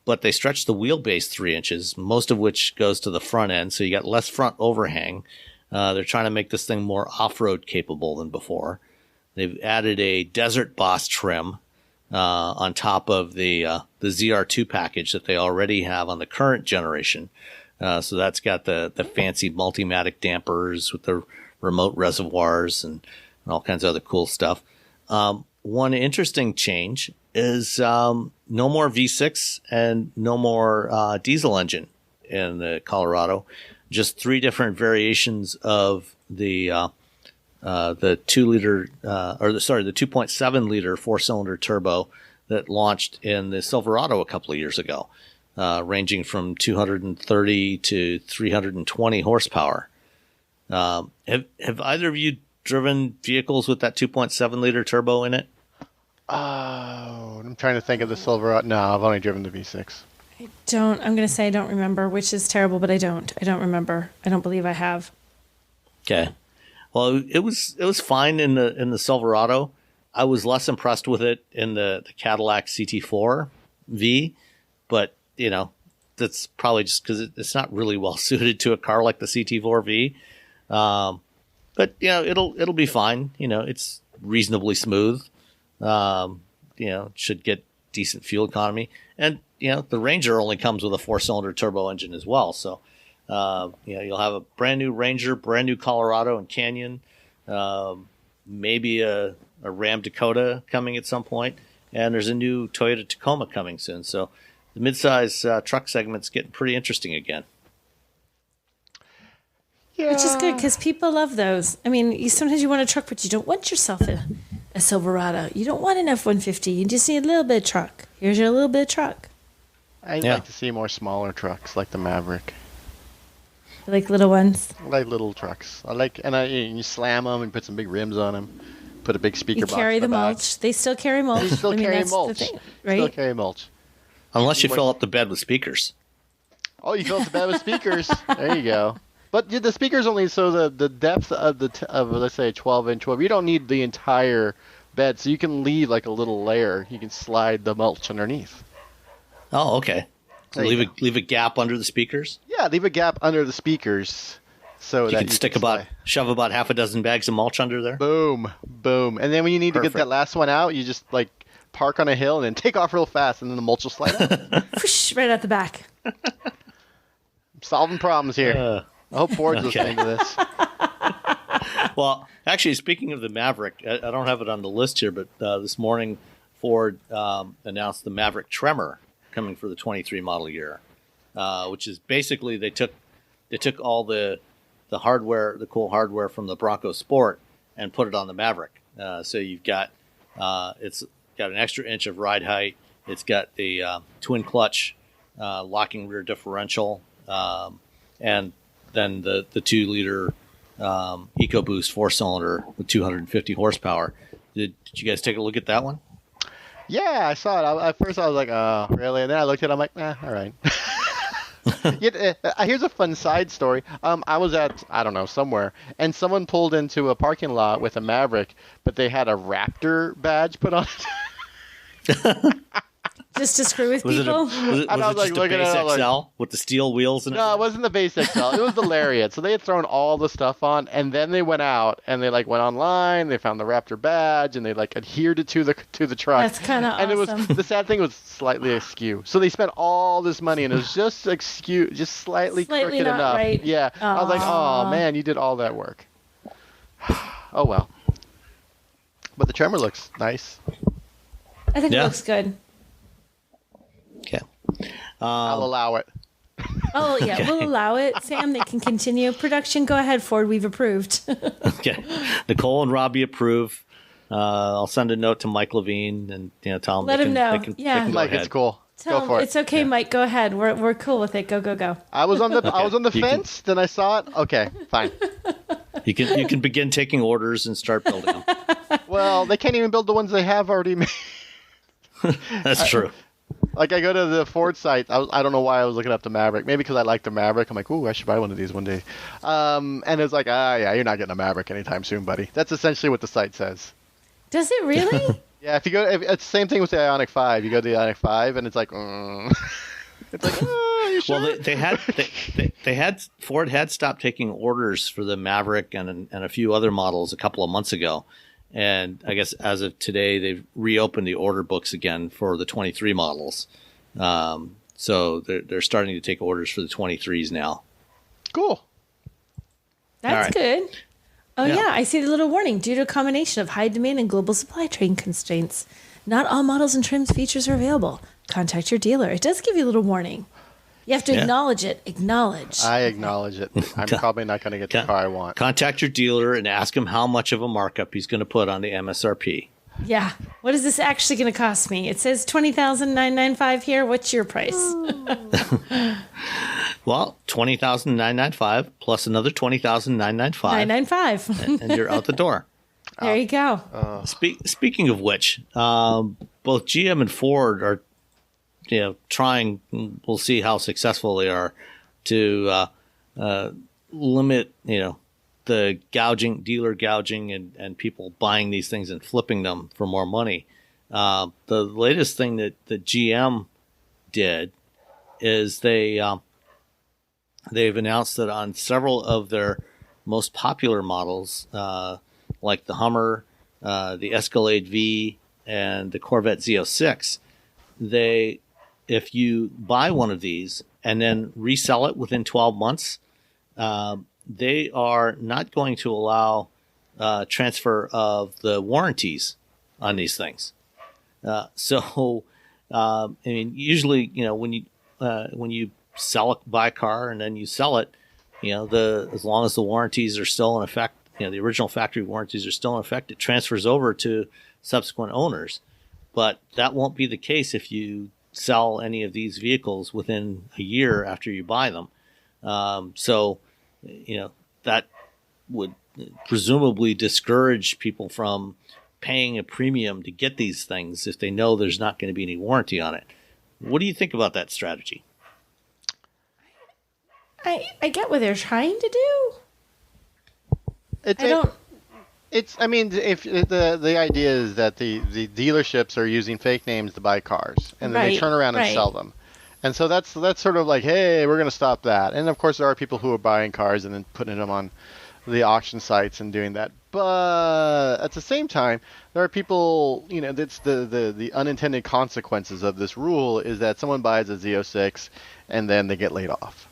but they stretch the wheelbase 3 inches, most of which goes to the front end. So you got less front overhang. They're trying to make this thing more off-road capable than before. They've added a Desert Boss trim on top of the ZR2 package that they already have on the current generation. So that's got the fancy Multimatic dampers with the remote reservoirs and all kinds of other cool stuff. One interesting change is no more V6 and no more diesel engine in the Colorado. Just 3 different variations of the 2-liter, the 2.7 liter 4-cylinder turbo that launched in the Silverado a couple of years ago, ranging from 230 to 320 horsepower. Have either of you driven vehicles with that 2.7 liter turbo in it? Oh, I'm trying to think of the Silverado. No, I've only driven the V6. I'm going to say I don't remember, which is terrible, but I don't remember. I don't believe I have. Okay. Well, it was fine in the Silverado. I was less impressed with it in the Cadillac CT4 V, but that's probably just because it's not really well suited to a car like the CT4 V. But it'll be fine. It's reasonably smooth. Should get decent fuel economy, and the Ranger only comes with a 4-cylinder turbo engine as well. So you'll have a brand new Ranger, brand new Colorado and Canyon, maybe a Ram Dakota coming at some point, and there's a new Toyota Tacoma coming soon. So the midsize truck segment's getting pretty interesting again. Yeah. Which is good because people love those. I mean, sometimes you want a truck, but you don't want yourself a Silverado. You don't want an F-150. You just need a little bit of truck. Here's your little bit of truck. I'd like to see more smaller trucks like the Maverick. Like little ones? I like little trucks. You slam them and put some big rims on them. Put a big speaker box. You carry in the back. mulch. They still carry mulch. They still carry that's mulch. The thing, right? Still carry mulch. Unless you fill up the bed with speakers. Oh, you fill up the bed with speakers. There you go. But the speakers only so the depth of let's say a 12-inch wave. You don't need the entire bed, so you can leave like a little layer. You can slide the mulch underneath. Oh, okay. So There you leave a gap under the speakers. Yeah, leave a gap under the speakers so You that can shove about half a dozen bags of mulch under there. boom, boom, and then when you need to get that last one out, you just like park on a hill and then take off real fast, and then the mulch will slide out. Whoosh, right out the back. Solving problems here. I hope Ford's listening to this. Well, actually, speaking of the Maverick, I don't have it on the list here, but this morning Ford announced the Maverick Tremor coming for the 23 model year, which is basically they took all the hardware, the cool hardware from the Bronco Sport, and put it on the Maverick. So you've got it's got an extra inch of ride height. It's got the twin clutch locking rear differential, and then the 2-liter EcoBoost 4-cylinder with 250 horsepower. Did you guys take a look at that one? Yeah, I saw it. At first, I was like, "Oh, really?" And then I looked at it. I'm like, "All right." Here's a fun side story. I was at, I don't know, somewhere, and someone pulled into a parking lot with a Maverick, but they had a Raptor badge put on it. Just to screw with Was people? it just a base XL with the steel wheels and No, it wasn't the base XL. It was the Lariat. So they had thrown all the stuff on, and then they went out and they like went online. They found the Raptor badge and they like adhered it to the truck. That's kind of awesome. And it was the sad thing was slightly askew. So they spent all this money and it was just askew, just slightly crooked not enough. right. Yeah, I was like, oh man, you did all that work. Oh well. But the Tremor looks nice. I think it looks good. Okay. I'll allow it. Oh, yeah, Okay. we'll allow it. Sam, they can continue production. Go ahead, Ford. We've approved. Okay. Nicole and Robbie approve. I'll send a note to Mike Levine and tell him Let him know. They Yeah. can go Mike, ahead. it's cool. Tell Go for him, it. it's okay, Mike. Go ahead. We're cool with it. Go. I was on the You can- fence. Then I saw it. Okay, fine. You can begin taking orders and start building them. Well, they can't even build the ones they have already made. That's true. Like I go to the Ford site. I don't know why I was looking up the Maverick. Maybe because I like the Maverick. I'm like, ooh, I should buy one of these one day. And it's like, yeah, you're not getting a Maverick anytime soon, buddy. That's essentially what the site says. Does it really? Yeah, if it's the same thing with the Ioniq 5. You go to the Ioniq 5, and it's like, it's like, you sure? Well, they had Ford had stopped taking orders for the Maverick and a few other models a couple of months ago, and I guess as of today they've reopened the order books again for the 23 models. So they're starting to take orders for the 23s now. Cool. That's right. good. Oh, Yeah. yeah, I see the little warning. Due to a combination of high demand and global supply chain constraints, not all models and trims features are available. Contact your dealer. It does give you a little warning. You have to acknowledge it. Acknowledge. I acknowledge it. I'm probably not going to get the car I want. Contact your dealer and ask him how much of a markup he's going to put on the MSRP. Yeah. What is this actually going to cost me? It says $20,995 here. What's your price? Well, $20,995 plus another $20,995, $995. and you're out the door. There you go. Speaking of which, both GM and Ford are, trying. We'll see how successful they are to limit, the dealer gouging, and people buying these things and flipping them for more money. The latest thing that GM did is they've announced that on several of their most popular models, like the Hummer, the Escalade V, and the Corvette Z06, if you buy one of these and then resell it within 12 months, they are not going to allow transfer of the warranties on these things. Usually, when you buy a car and then you sell it, as long as the warranties are still in effect, the original factory warranties are still in effect, it transfers over to subsequent owners. But that won't be the case if you sell any of these vehicles within a year after you buy them. That would presumably discourage people from paying a premium to get these things if they know there's not going to be any warranty on it. What do you think about that strategy? I get what they're trying to do. It I mean, if the idea is that the dealerships are using fake names to buy cars, and then they Right, turn around and right. sell them. And so that's sort of like, hey, we're going to stop that. And of course, there are people who are buying cars and then putting them on the auction sites and doing that. But at the same time, there are people, that's the unintended consequences of this rule is that someone buys a Z06 and then they get laid off.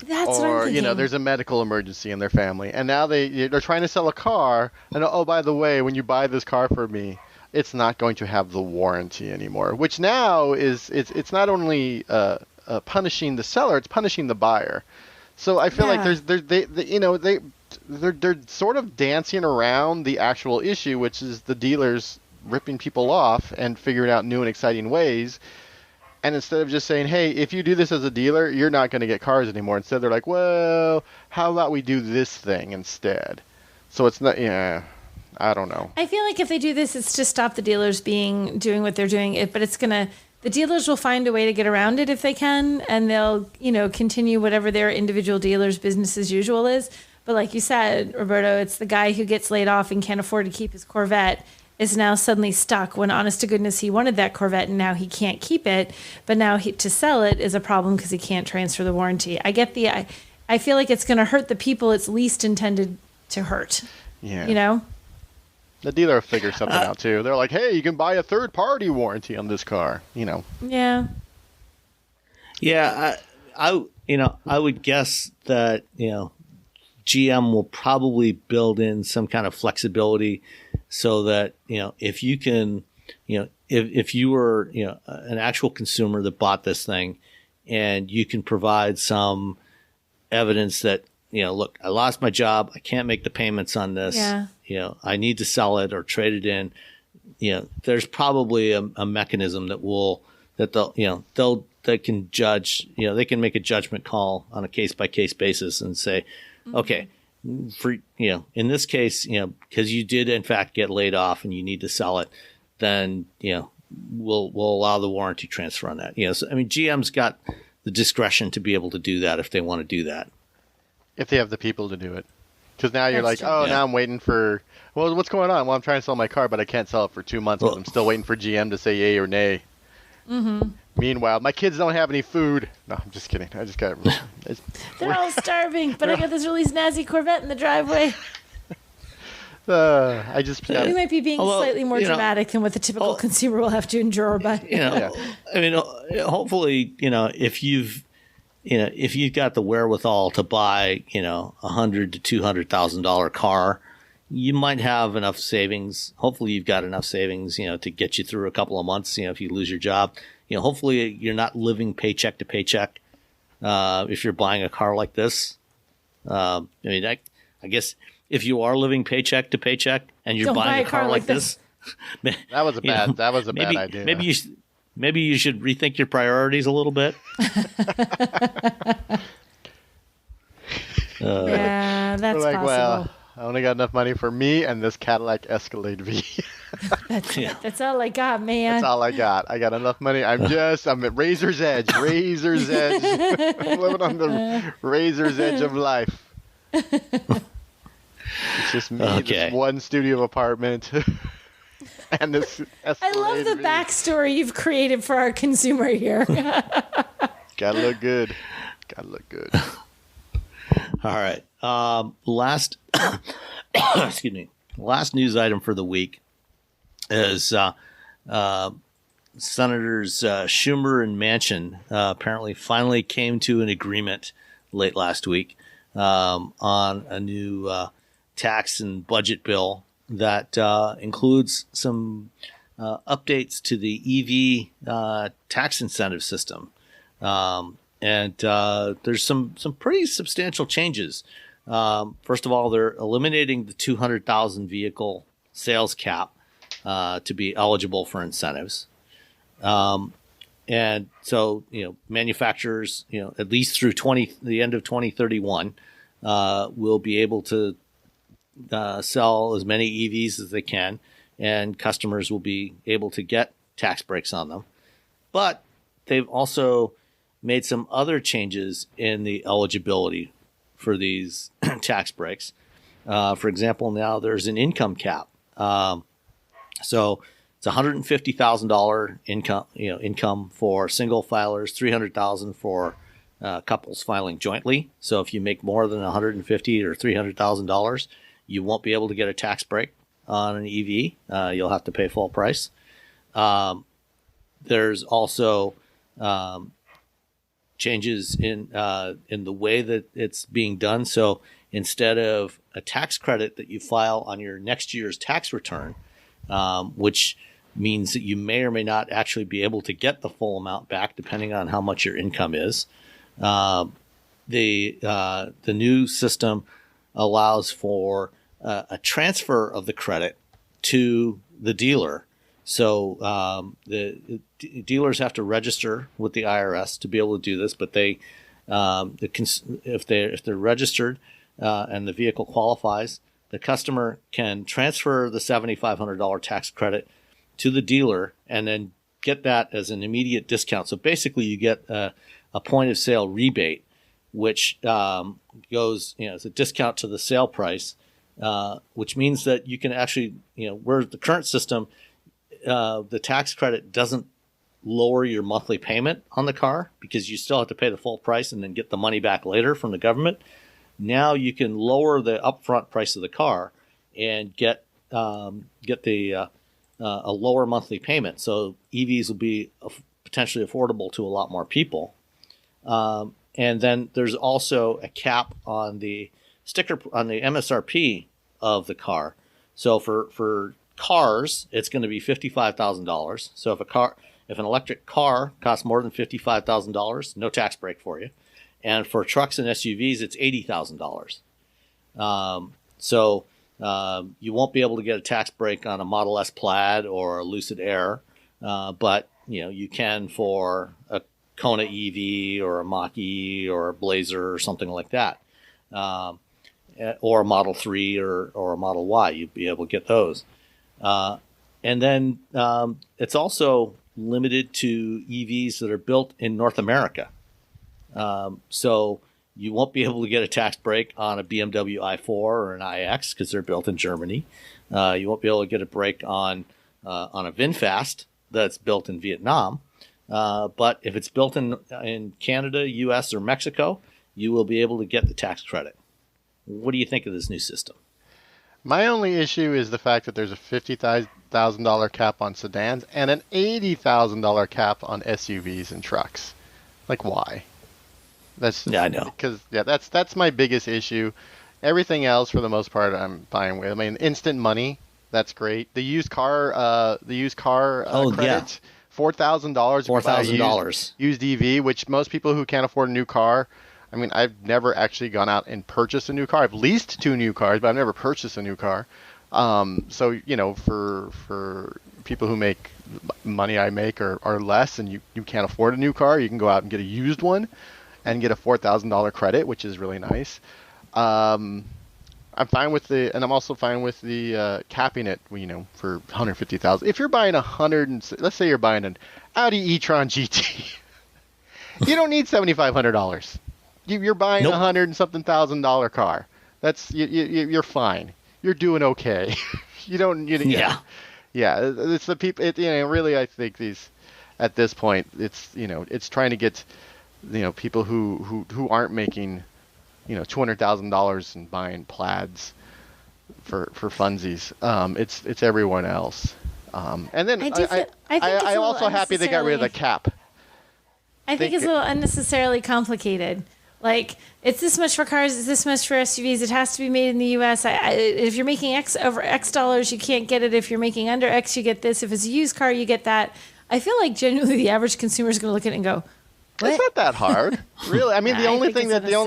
That's what I'm Or, thinking. there's a medical emergency in their family. And now they're trying to sell a car. And, oh, by the way, when you buy this car from me, it's not going to have the warranty anymore. Which now it's not only punishing the seller, it's punishing the buyer. So I feel like they're sort of dancing around the actual issue, which is the dealers ripping people off and figuring out new and exciting ways. And instead of just saying, hey, if you do this as a dealer, you're not going to get cars anymore. Instead, they're like, well, how about we do this thing instead? So it's not, I don't know. I feel like if they do this, it's to stop the dealers doing what they're doing. But the dealers will find a way to get around it if they can, and they'll, continue whatever their individual dealers' business as usual is. But like you said, Roberto, it's the guy who gets laid off and can't afford to keep his Corvette is now suddenly stuck when, honest to goodness, he wanted that Corvette and now he can't keep it. But now to sell it is a problem because he can't transfer the warranty. I feel like it's going to hurt the people it's least intended to hurt. Yeah. The dealer figures something out too. They're like, hey, you can buy a third-party warranty on this car. Yeah. Yeah, I would guess that GM will probably build in some kind of flexibility so that if you can, if you were an actual consumer that bought this thing, and you can provide some evidence that look, I lost my job, I can't make the payments on this. Yeah. I need to sell it or trade it in. There's probably a mechanism they can judge. They can make a judgment call on a case by case basis and say, okay, for in this case, because you did in fact get laid off and you need to sell it, then we'll allow the warranty transfer on that. So, I mean, GM's got the discretion to be able to do that if they want to do that. If they have the people to do it. Because now you're That's like, true. now I'm waiting for, well, what's going on? Well, I'm trying to sell my car, but I can't sell it for 2 months because I'm still waiting for GM to say yay or nay. Mm-hmm. Meanwhile, my kids don't have any food. No, I'm just kidding. I just got They're all starving, but I got this really snazzy Corvette in the driveway. We might be being slightly more dramatic than what the typical consumer will have to endure, but I mean, hopefully, if you've got the wherewithal to buy, $100,000 to $200,000 car, you might have enough savings. Hopefully, you've got enough savings, to get you through a couple of months. If you lose your job, hopefully you're not living paycheck to paycheck. If you're buying a car like this, I guess if you are living paycheck to paycheck and you're buying a car like this, that was a bad idea. Maybe you should rethink your priorities a little bit. yeah, that's like, possible. well, I only got enough money for me and this Cadillac Escalade V. That's all I got, man. That's all I got. I got enough money. I'm at razor's edge. Razor's edge. I'm living on the razor's edge of life. It's just me, this one studio apartment, and this Escalade I love the V. backstory you've created for our consumer here. Gotta look good. All right. Last news item for the week is Senators Schumer and Manchin apparently finally came to an agreement late last week on a new tax and budget bill that includes some updates to the EV tax incentive system. And there's some pretty substantial changes. First of all, they're eliminating the 200,000 vehicle sales cap to be eligible for incentives. And so, manufacturers, at least through the end of 2031, will be able to sell as many EVs as they can, and customers will be able to get tax breaks on them. But they've also made some other changes in the eligibility for these tax breaks. For example, now there's an income cap. So it's $150,000 income for single filers, $300,000 for couples filing jointly. So if you make more than $150,000 or $300,000, you won't be able to get a tax break on an EV. You'll have to pay full price. There's also changes in the way that it's being done. So instead of a tax credit that you file on your next year's tax return, which means that you may or may not actually be able to get the full amount back depending on how much your income is. The new system allows for a transfer of the credit to the dealer. So the dealers have to register with the IRS to be able to do this, but if they're registered and the vehicle qualifies, the customer can transfer the $7,500 tax credit to the dealer and then get that as an immediate discount. So basically, you get a point of sale rebate, which goes as a discount to the sale price, which means that you can actually, where the current system, the tax credit doesn't lower your monthly payment on the car because you still have to pay the full price and then get the money back later from the government. Now you can lower the upfront price of the car and get the a lower monthly payment. So EVs will be potentially affordable to a lot more people. And then there's also a cap on the MSRP of the car. So for cars, it's going to be $55,000. So if an electric car costs more than $55,000, no tax break for you. And for trucks and SUVs, it's $80,000. So you won't be able to get a tax break on a Model S Plaid or a Lucid Air, but you can for a Kona EV or a Mach-E or a Blazer or something like that, or a Model 3 or a Model Y. You'd be able to get those. And then it's also limited to EVs that are built in North America. So you won't be able to get a tax break on a BMW i4 or an iX because they're built in Germany. You won't be able to get a break on a VinFast that's built in Vietnam. But if it's built in Canada, U.S., or Mexico, you will be able to get the tax credit. What do you think of this new system? My only issue is the fact that there's a $50,000 cap on sedans and an $80,000 cap on SUVs and trucks. Like, why? I know. Because that's my biggest issue. Everything else, for the most part, I'm fine with. I mean, instant money, that's great. The used car credit, $4,000. $4,000 used EV, which most people who can't afford a new car. I mean, I've never actually gone out and purchased a new car. I've leased 2 new cars, but I've never purchased a new car. So for people who make money I make or less, and you can't afford a new car, you can go out and get a used one and get a $4,000 credit, which is really nice. I'm fine with and I'm also fine with the capping it, for $150,000. If you're buying let's say you're buying an Audi e-Tron GT, you don't need $7,500. You're buying Nope. $100 and something $1,000 car. That's you're fine. You're doing okay. You don't. Yeah. It's the people. Really, I think at this point, it's trying to get, people who aren't making, $200,000 and buying plaids for funsies. It's everyone else. And then I'm also happy they got rid of the cap. I think it's a little unnecessarily complicated. Like, it's this much for cars, it's this much for SUVs. It has to be made in the U.S. If you're making over X dollars, you can't get it. If you're making under X, you get this. If it's a used car, you get that. I feel like genuinely the average consumer is going to look at it and go, what? It's not that hard, really. I mean, the only thing that if you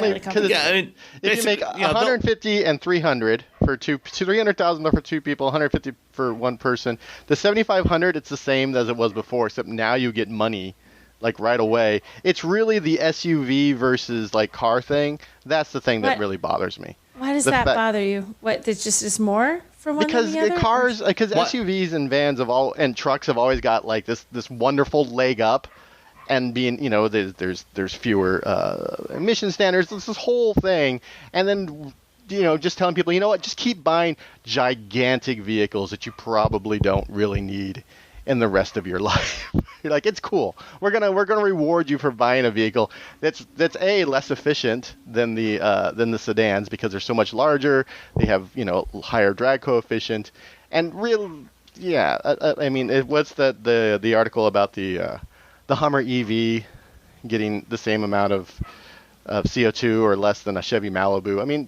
make 150 and 300 for $300,000 for 2 people, 150 for 1 person. The 7,500, it's the same as it was before, except now you get money. Like right away. It's really the SUV versus like car thing. That's the thing that really bothers me. Why does that bother you? What? It's just more for one than the other? Because SUVs and vans and trucks have always got like this wonderful leg up, and being there's fewer emission standards. It's this whole thing, and then just telling people, you know what, just keep buying gigantic vehicles that you probably don't really need in the rest of your life. You're like, it's cool. We're gonna reward you for buying a vehicle that's less efficient than the sedans because they're so much larger. They have higher drag coefficient, and I mean, what's the article about the Hummer EV getting the same amount of CO2 or less than a Chevy Malibu? I mean,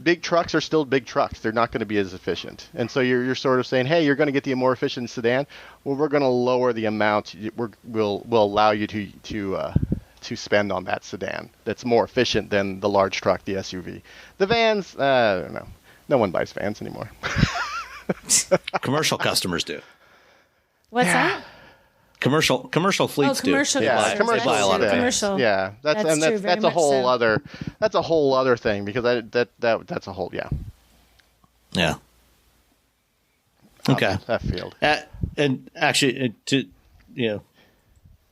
big trucks are still big trucks. They're not going to be as efficient. And so you're sort of saying, hey, you're going to get the more efficient sedan. Well, we're going to lower the amount we'll allow you to spend on that sedan that's more efficient than the large truck, the SUV. The vans, I don't know. No one buys vans anymore. Commercial customers do. What's that? Commercial fleets commercial do. Yeah, customers. commercial. That's Yeah, true. Commercial. Yeah, that's true, very a much whole so. other thing because that's a whole Yeah. Okay. that field. And actually, to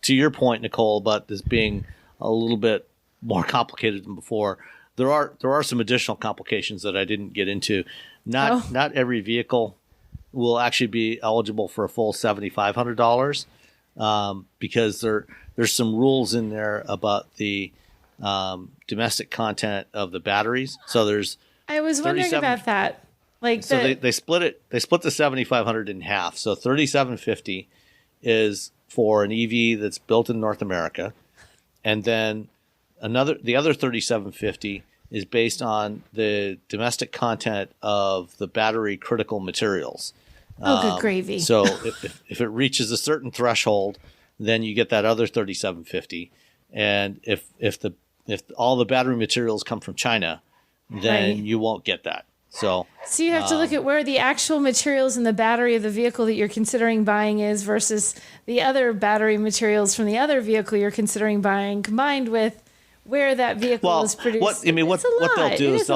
your point, Nicole, about this being a little bit more complicated than before, there are some additional complications that I didn't get into. Not every vehicle will actually be eligible for a full $7,500 because there's some rules in there about the domestic content of the batteries. So there's I was wondering about that. Like they split it. They split the 7,500 in half. So 3,750 is for an EV that's built in North America, and then the other 3,750 is based on the domestic content of the battery critical materials. good gravy. So if it reaches a certain threshold, then you get that other 3,750, and if all the battery materials come from China, then Right. you won't get that. So you have to look at where the actual materials in the battery of the vehicle that you're considering buying is versus the other battery materials from the other vehicle you're considering buying, combined with where that vehicle is produced. what they'll do is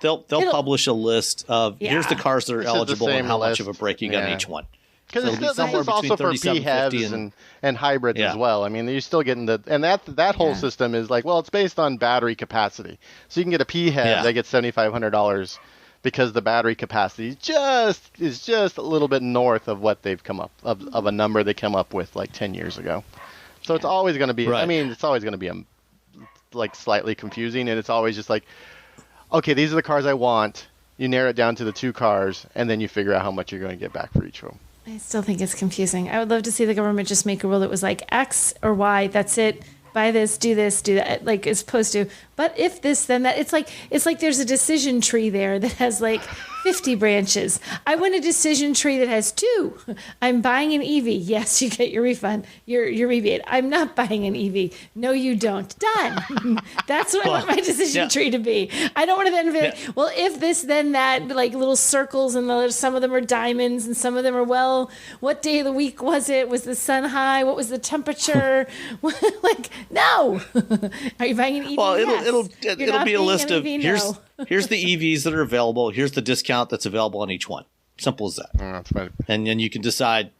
they'll publish a list of here's the cars that are This is the eligible and same how much list. of a break you got in Yeah. each one. Because So it'll be this somewhere is also between for 3,750 PHEVs and hybrids Yeah. as well. I mean, you're still getting and that whole system is like, well, it's based on battery capacity. So you can get a PHEV that gets $7,500 because the battery capacity is just a little bit north of what they've come up of a number they came up with like 10 years ago. So it's always going to be. Right. I mean, it's always going to be like slightly confusing, and it's always just like, okay, these are the cars I want. You narrow it down to the two cars, and then you figure out how much you're going to get back for each of them. I still think it's confusing. I would love to see the government just make a rule that was like X or Y. That's it. Buy this, do that, like as opposed to. But if this, then that. It's like there's a decision tree there that has like 50 branches. I want a decision tree that has 2. I'm buying an EV. Yes, you get your refund, your rebate. I'm not buying an EV. No, you don't. Done. That's what I want my decision tree to be. I don't want to then be like, well, if this, then that, like little circles, and some of them are diamonds, and some of them are, well, what day of the week was it? Was the sun high? What was the temperature? Like, no. Are you buying an EV? Well, Yes. it'll You're be a not list buying of an EV? No. here's the EVs that are available. Here's the discount that's available on each one. Simple as that. That's right. And then you can decide,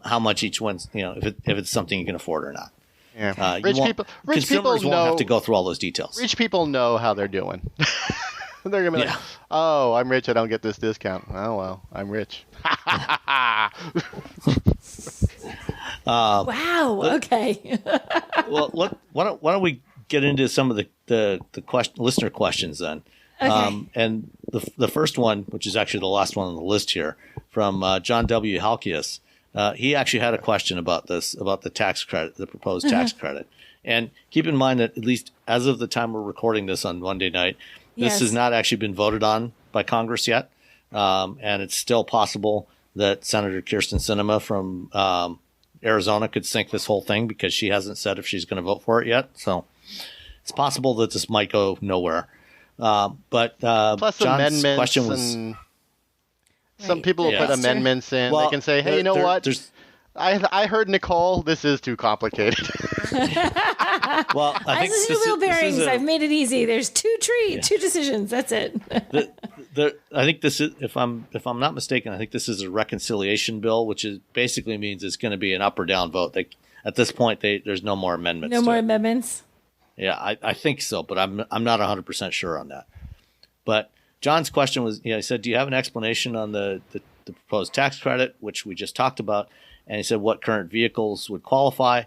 how much each one's, if it's something you can afford or not. Yeah. Consumers won't have to go through all those details. Rich people know how they're doing. They're gonna be like, "Oh, I'm rich. I don't get this discount. Oh well, I'm rich." Wow. Okay. Well, why don't we get into some of the listener questions then? Okay. And the first one, which is actually the last one on the list here, from John W. Halkias. He actually had a question about the tax credit, the proposed tax credit. And keep in mind that at least as of the time we're recording this on Monday night, this has not actually been voted on by Congress yet. And it's still possible that Senator Kyrsten Sinema from Arizona could sink this whole thing because she hasn't said if she's going to vote for it yet. So it's possible that this might go nowhere. But Plus John's amendments question was. and some people will Yeah. put amendments in. Well, they can say, "Hey, you know what? I heard Nicole. This is too complicated." Well, I think This is wheel bearings. I've made it easy. There's 2 decisions. That's it. I think this is, if I'm not mistaken, I think this is a reconciliation bill, which means it's going to be an up or down vote. At this point, there's no more amendments. No to more it. amendments. Yeah, I think so, but I'm not 100% sure on that. But John's question was, he said, do you have an explanation on the proposed tax credit, which we just talked about? And he said, what current vehicles would qualify?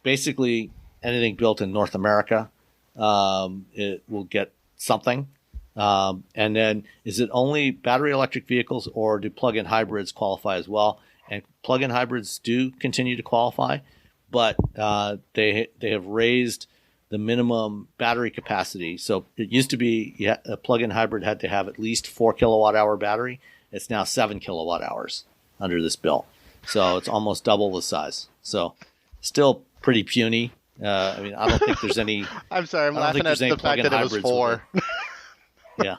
Basically, anything built in North America, it will get something. And then is it only battery electric vehicles, or do plug-in hybrids qualify as well? And plug-in hybrids do continue to qualify, but they have raised the minimum battery capacity. So it used to be a plug-in hybrid had to have at least 4 kilowatt hour battery. It's now 7 kilowatt hours under this bill. So it's almost double the size. So still pretty puny. I don't think there's any. I'm sorry, I'm laughing at the fact that it was 4. Yeah.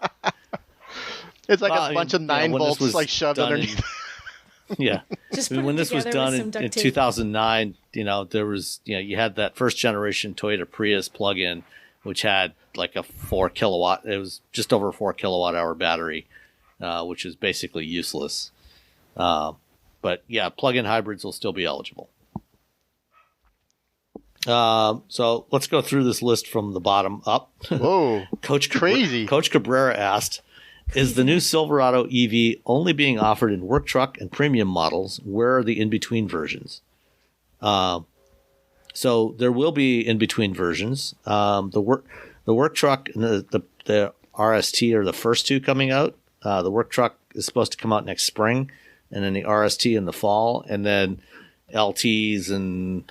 It's like a bunch of 9 volts shoved underneath. Yeah. When this was done in 2009, there was, you had that first generation Toyota Prius plug-in, which had like a 4 kilowatt. It was just over 4 kilowatt hour battery, which is basically useless. But yeah, plug-in hybrids will still be eligible. So let's go through this list from the bottom up. Whoa, Coach crazy. Coach Cabrera asked, is the new Silverado EV only being offered in work truck and premium models? Where are the in-between versions? So there will be in-between versions. The work truck and the RST are the first two coming out. The work truck is supposed to come out next spring, and then the RST in the fall, and then LTs and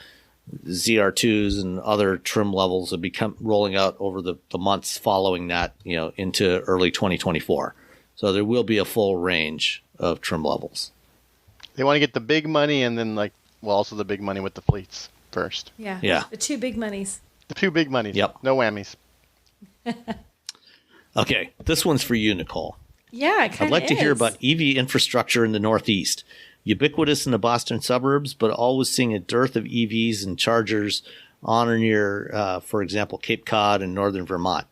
ZR2s and other trim levels will be rolling out over the months following that, into early 2024. So there will be a full range of trim levels. They want to get the big money and then also the big money with the fleets first. Yeah. The 2 big monies. The 2 big monies. Yep. No whammies. Okay. This one's for you, Nicole. Yeah, it kind of I'd like to hear about EV infrastructure in the Northeast. Ubiquitous in the Boston suburbs, but always seeing a dearth of EVs and chargers on or near, for example, Cape Cod and northern Vermont.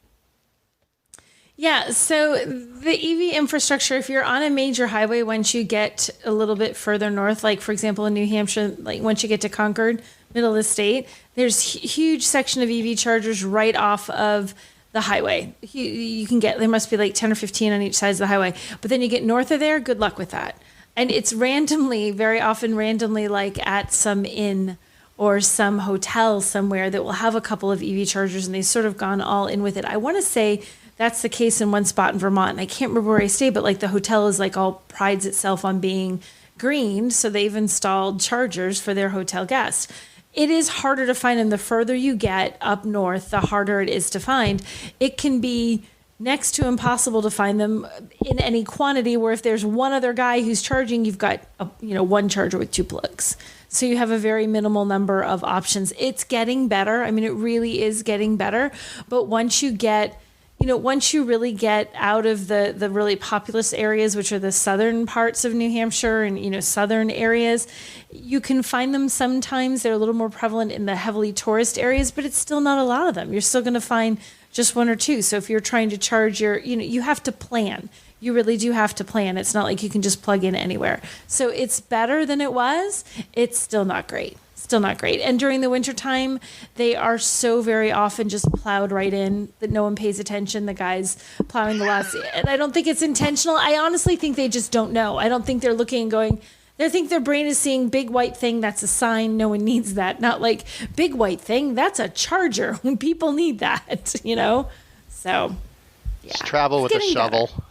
Yeah, so the EV infrastructure, if you're on a major highway, once you get a little bit further north, like for example in New Hampshire, like once you get to Concord, middle of the state, there's huge section of EV chargers right off of the highway. You can get, there must be like 10 or 15 on each side of the highway. But then you get north of there, good luck with that. And it's very often randomly like at some inn or some hotel somewhere that will have a couple of EV chargers, and they've sort of gone all in with it. I want to say that's the case in one spot in Vermont. And I can't remember where I stay, but like the hotel is like all prides itself on being green. So they've installed chargers for their hotel guests. It is harder to find them. The further you get up north, the harder it is to find. It can be next to impossible to find them in any quantity, where if there's one other guy who's charging, you've got one charger with 2 plugs. So you have a very minimal number of options. It's getting better. I mean, it really is getting better. But once you really get out of the really populous areas, which are the southern parts of New Hampshire and, southern areas, you can find them sometimes. They're a little more prevalent in the heavily tourist areas, but it's still not a lot of them. You're still going to find just 1 or 2. So if you're trying to charge you have to plan. You really do have to plan. It's not like you can just plug in anywhere. So it's better than it was. It's still not great. And during the wintertime, they are so very often just plowed right in that no one pays attention. The guys plowing the lots. And I don't think it's intentional. I honestly think they just don't know. I don't think they're looking and going, they think their brain is seeing big white thing. That's a sign. No one needs that. Not like big white thing. That's a charger when people need that, So, yeah. Just travel with a shovel. Better.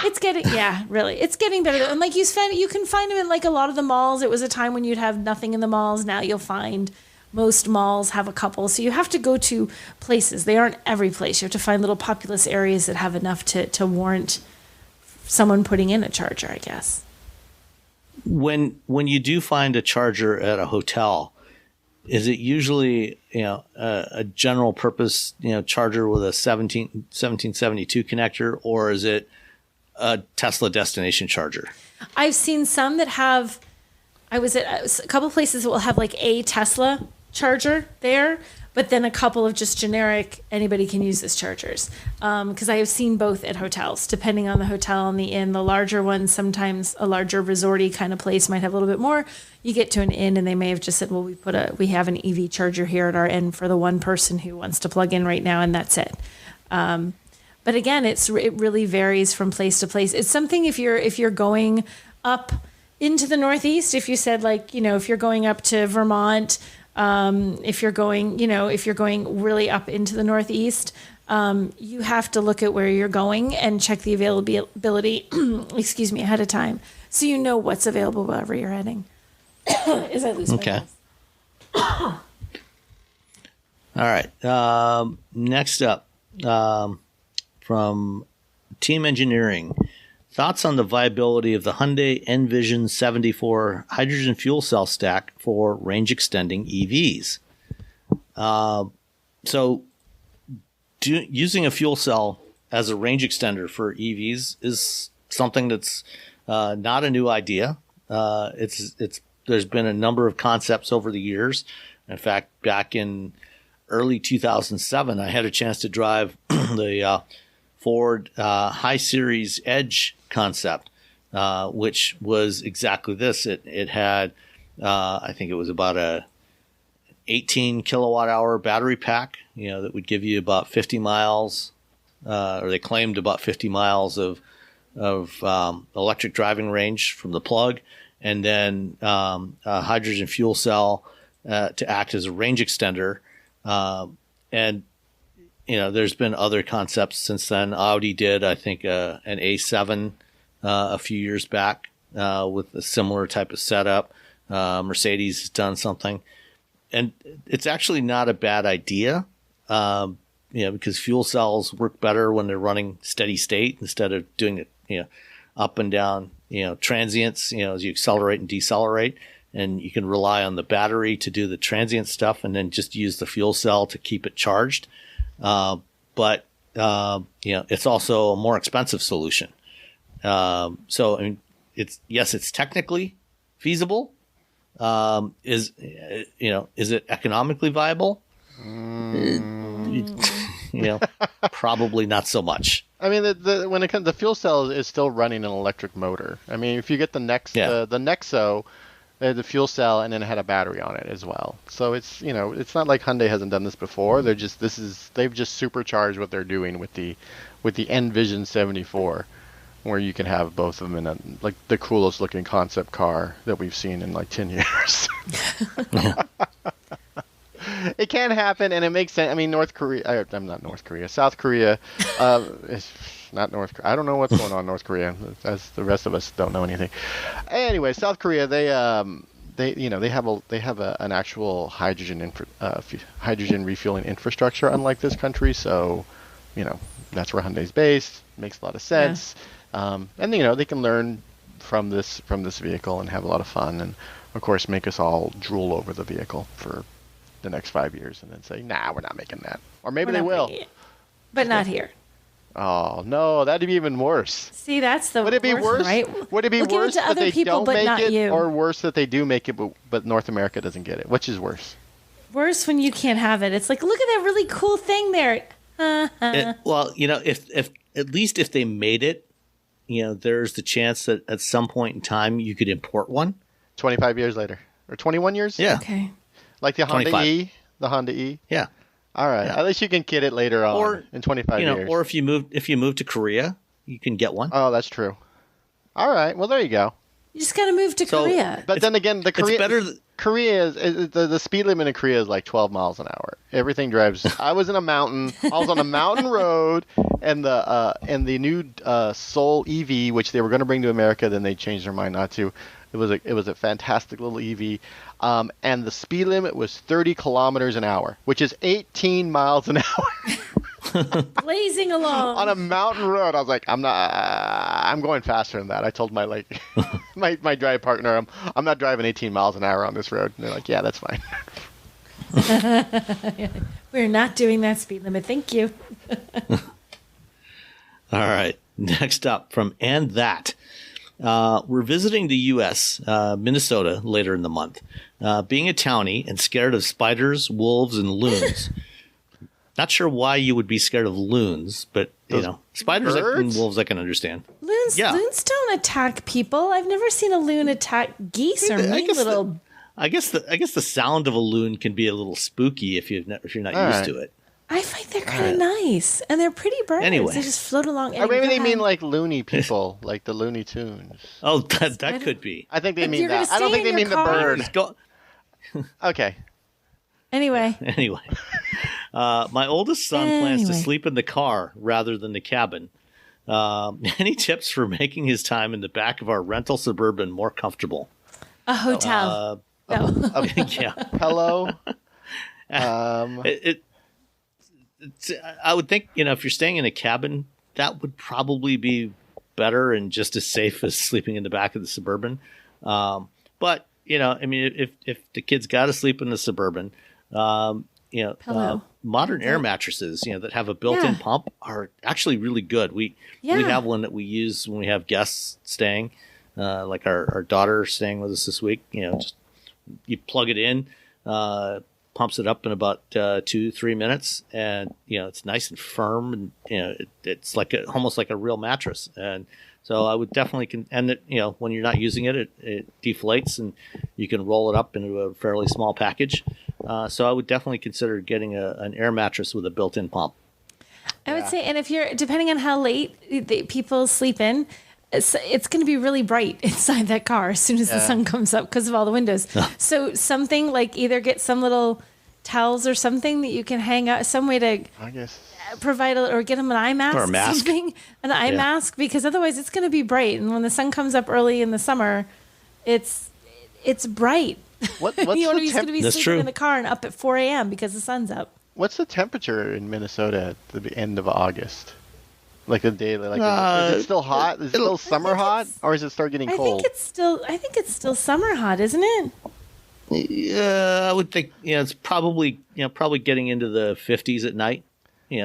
It's getting better. And like you can find them in like a lot of the malls. It was a time when you'd have nothing in the malls. Now you'll find most malls have a couple. So you have to go to places. They aren't every place. You have to find little populous areas that have enough to warrant someone putting in a charger, I guess. When you do find a charger at a hotel, is it usually a general purpose charger with a 1772 connector, or is it a Tesla destination charger? I've seen some that have. I was at a couple places that will have like a Tesla charger there, but then a couple of just generic, anybody can use this chargers. Because I have seen both at hotels, depending on the hotel and the inn. The larger ones, sometimes a larger resorty kind of place might have a little bit more. You get to an inn and they may have just said, well, we have an EV charger here at our inn for the one person who wants to plug in right now, and that's it. But again, it really varies from place to place. It's something if you're going up into the Northeast, if you said if you're going up to Vermont, if you're going really up into the Northeast, you have to look at where you're going and check the availability, excuse me, ahead of time, so you know what's available wherever you're heading. As I lose my voice. All right. Next up, from Team Engineering. Thoughts on the viability of the Hyundai Envision 74 hydrogen fuel cell stack for range-extending EVs? Using a fuel cell as a range extender for EVs is something that's not a new idea. There's been a number of concepts over the years. In fact, back in early 2007, I had a chance to drive the Ford High Series Edge concept, which was exactly this. It had, I think it was about a 18 kilowatt hour battery pack, that would give you about 50 miles, or they claimed about 50 miles of electric driving range from the plug, and then a hydrogen fuel cell to act as a range extender. And there's been other concepts since then. Audi did, I think, an A7 a few years back with a similar type of setup. Mercedes has done something. And it's actually not a bad idea, because fuel cells work better when they're running steady state instead of doing it, up and down, transients, as you accelerate and decelerate. And you can rely on the battery to do the transient stuff and then just use the fuel cell to keep it charged. But it's also a more expensive solution. It's technically feasible. Is it economically viable? Probably not so much. I mean, when it comes, the fuel cell is still running an electric motor. I mean, if you get the Nexo, the fuel cell, and then it had a battery on it as well. So it's it's not like Hyundai hasn't done this before. They've just supercharged what they're doing with the Envision 74, where you can have both of them in the coolest looking concept car that we've seen in 10 years. It can happen, and it makes sense. I mean, South Korea. It's not North Korea. I don't know what's going on in North Korea, as the rest of us don't know anything. Anyway, South Korea, they have an actual hydrogen refueling infrastructure, unlike this country. So, that's where Hyundai's based. Makes a lot of sense. Yeah. And they can learn from this vehicle and have a lot of fun, and of course make us all drool over the vehicle for the next 5 years, and then say, "Nah, we're not making that," or maybe they will, but not here. Oh no, that'd be even worse. See, that's the. Would it be worse? Right? Would it be worse that they don't make it, you. or worse that they do make it, but North America doesn't get it? Which is worse? Worse when you can't have it. It's like, look at that really cool thing there. If at least if they made it, there's the chance that at some point in time you could import one. 25 years later, or 21 years? Yeah. Okay. Like the 25. Honda E. The Honda E. Yeah. All right. Yeah. At least you can get it later on, or in 25 years. Or if you move to Korea, you can get one. Oh, that's true. All right. Well, there you go. You just got to move to Korea. But then again, Korea is the speed limit in Korea is 12 miles an hour. Everything drives. I was in a mountain. I was on a mountain road, and the new Soul EV, which they were going to bring to America, then they changed their mind not to. It was a fantastic little EV, and the speed limit was 30 kilometers an hour, which is 18 miles an hour. Blazing along on a mountain road. I was like, I'm going faster than that. I told my my drive partner, I'm not driving 18 miles an hour on this road. And they're like, yeah, that's fine. We're not doing that speed limit. Thank you. All right. Next up from And That. We're visiting the U.S., Minnesota, later in the month. Being a townie and scared of spiders, wolves, and loons. Not sure why you would be scared of loons, but, spiders and wolves I can understand. Loons don't attack people. I've never seen a loon attack geese or mean little... I guess the sound of a loon can be a little spooky if you're not used to it. I find they're kind of nice, and they're pretty birds. Anyway. They just float along. Or maybe they mean like loony people, like the Looney Tunes. Oh, that could be. I think they mean that. I don't think they mean the bird. Okay. Anyway. My oldest son plans to sleep in the car rather than the cabin. Any tips for making his time in the back of our rental Suburban more comfortable? A hotel. Yeah. Hello. I would think, if you're staying in a cabin, that would probably be better and just as safe as sleeping in the back of the Suburban. But, if the kids got to sleep in the Suburban, modern air mattresses, that have a built-in pump are actually really good. We have one that we use when we have guests staying, like our daughter staying with us this week. Just you plug it in, pumps it up in about 2-3 minutes, and it's nice and firm, and it's like almost like a real mattress. And so I would definitely when you're not using it, it deflates, and you can roll it up into a fairly small package. So I would definitely consider getting an air mattress with a built-in pump. I would say, and if you're depending on how late people sleep in, it's going to be really bright inside that car as soon as the sun comes up because of all the windows. So something like either get some little towels or something that you can hang out, some way to provide, or get them an eye mask, or a mask. Something, an eye mask, because otherwise it's going to be bright. And when the sun comes up early in the summer, it's bright. What's he's going to be That's sleeping true. in the car and up at 4 a.m. because the sun's up. What's the temperature in Minnesota at the end of August? Like the daily, is it still hot? Is it still summer hot, or is it start getting cold? I think it's still summer hot, isn't it? Yeah, I would think. It's probably getting into the 50s at night.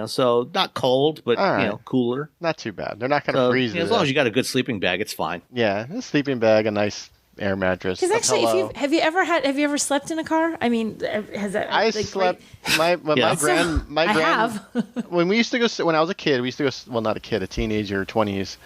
So not cold, but cooler. Not too bad. They're not going to freeze. As long as you got a good sleeping bag, it's fine. Yeah, a sleeping bag, a nice air mattress. Because actually, have you ever slept in a car? I mean, has that? I slept. My grand. When we used to go, when I was a kid, we used to go. Well, not a kid, a teenager, 20s.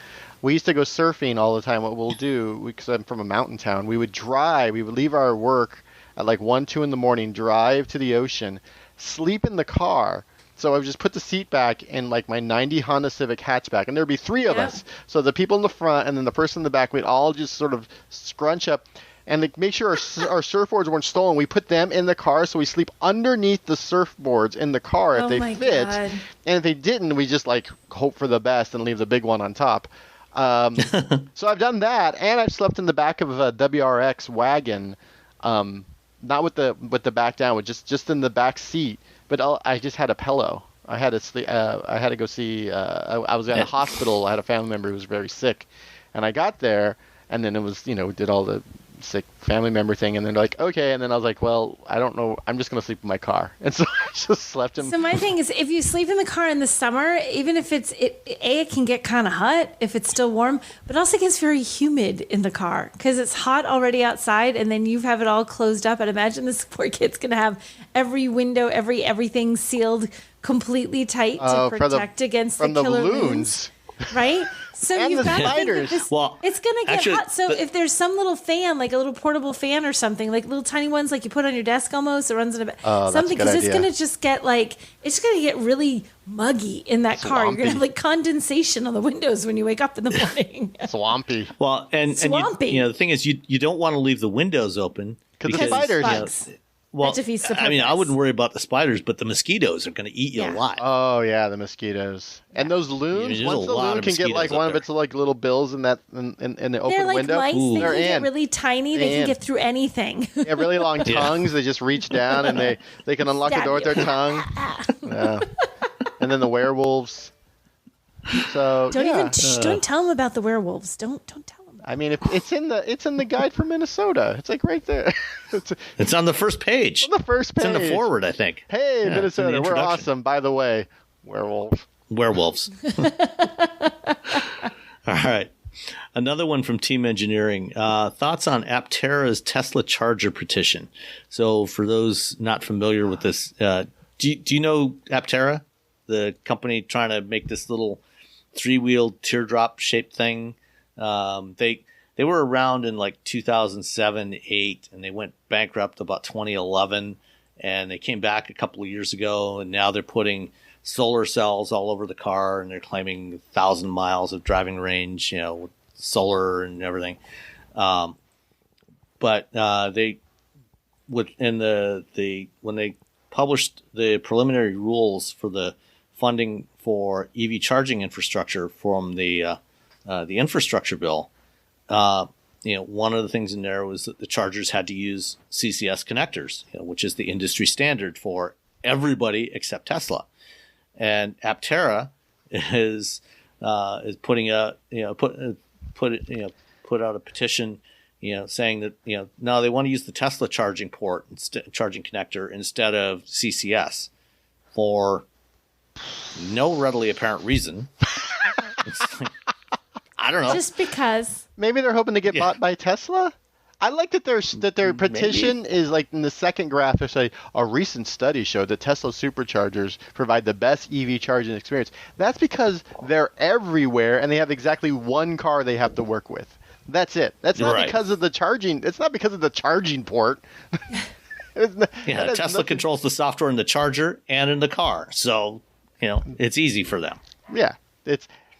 We used to go surfing all the time. What we'll do, because I'm from a mountain town, we would drive. We would leave our work at like 1-2 in the morning, drive to the ocean, sleep in the car. So I would just put the seat back in like my 90 Honda Civic hatchback, and there'd be 3 of us. So the people in the front and then the person in the back, we'd all just sort of scrunch up and like make sure our surfboards weren't stolen. We put them in the car, so we sleep underneath the surfboards in the car if they fit. God. And if they didn't, we just like hope for the best and leave the big one on top. So I've done that, and I've slept in the back of a WRX wagon, not with the back down, with just in the back seat. But I just had a pillow. I had to sleep. I had to go see. I was at a hospital. I had a family member who was very sick, and I got there, and then it was we did all the sick family member thing, and then they're like, okay, and then I was like, well, I don't know. I'm just gonna sleep in my car, and so I just slept in. So my thing is, if you sleep in the car in the summer, even if it can get kind of hot if it's still warm, but also gets very humid in the car because it's hot already outside, and then you have it all closed up. And imagine this poor kid's gonna have every window, everything sealed completely tight to protect against the killer loons, right? So and you've got spiders. It's going to get hot. So if there's some little fan, like a little portable fan or something, like little tiny ones like you put on your desk almost, it runs in a something, because it's going to just get it's going to get really muggy in that car. You're going to have like condensation on the windows when you wake up in the morning. Swampy. Well, and Swampy. the thing is, you don't want to leave the windows open because the spiders. Well, I mean, I wouldn't worry about the spiders, but the mosquitoes are going to eat you alive. Oh yeah, the mosquitoes and those loons. Once the loon can get like one of its like little bills in that in the open window, mice. They can get really tiny. They can get through anything. They have really long tongues. They just reach down and they can unlock the door with their tongue. Yeah. And then the werewolves. So don't tell them about the werewolves. Don't tell them. I mean, if it's in the guide for Minnesota. It's like right there. It's on the first page. On the first page. It's in the forward, I think. Hey, Minnesota, we're awesome. By the way, werewolves. All right. Another one from Team Engineering. Thoughts on Aptera's Tesla charger petition. So for those not familiar with this, do you know Aptera, the company trying to make this little 3-wheel teardrop shaped thing? They were around in like 2007, 8, and they went bankrupt about 2011, and they came back a couple of years ago, and now they're putting solar cells all over the car, and they're claiming 1,000 miles of driving range, with solar and everything. But they would when they published the preliminary rules for the funding for EV charging infrastructure from the infrastructure bill. One of the things in there was that the chargers had to use CCS connectors, which is the industry standard for everybody except Tesla. And Aptera is putting put out a petition, saying that no, they want to use the Tesla charging port charging connector instead of CCS for no readily apparent reason. I don't know. Just because. Maybe they're hoping to get bought by Tesla. I like that their petition is like in the second graph. They say a recent study showed that Tesla superchargers provide the best EV charging experience. That's because they're everywhere and they have exactly one car they have to work with. That's it. That's not because of the charging. It's not because of the charging port. Tesla controls the software in the charger and in the car, so it's easy for them. Yeah,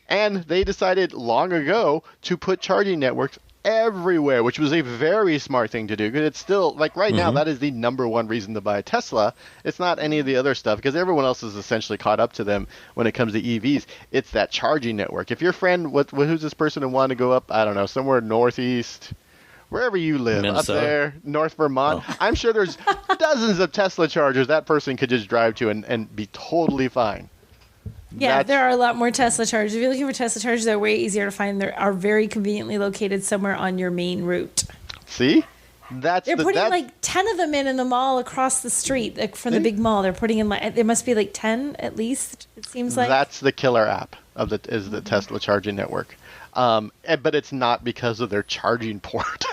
and they decided long ago to put charging networks everywhere, which was a very smart thing to do, because it's still, like right now, that is the number one reason to buy a Tesla. It's not any of the other stuff, because everyone else is essentially caught up to them when it comes to EVs. It's that charging network. If your friend, who's this person who wanted to go up, I don't know, somewhere northeast, wherever you live, Minnesota. Up there, North Vermont, I'm sure there's dozens of Tesla chargers that person could just drive to and be totally fine. Yeah, there are a lot more Tesla chargers. If you're looking for Tesla chargers, they're way easier to find. They are very conveniently located somewhere on your main route. See? They're putting like 10 of them in the mall across the street, like from the big mall. They're putting in there must be like 10 at least, it seems like. That's the killer app is the Tesla charging network. But it's not because of their charging port.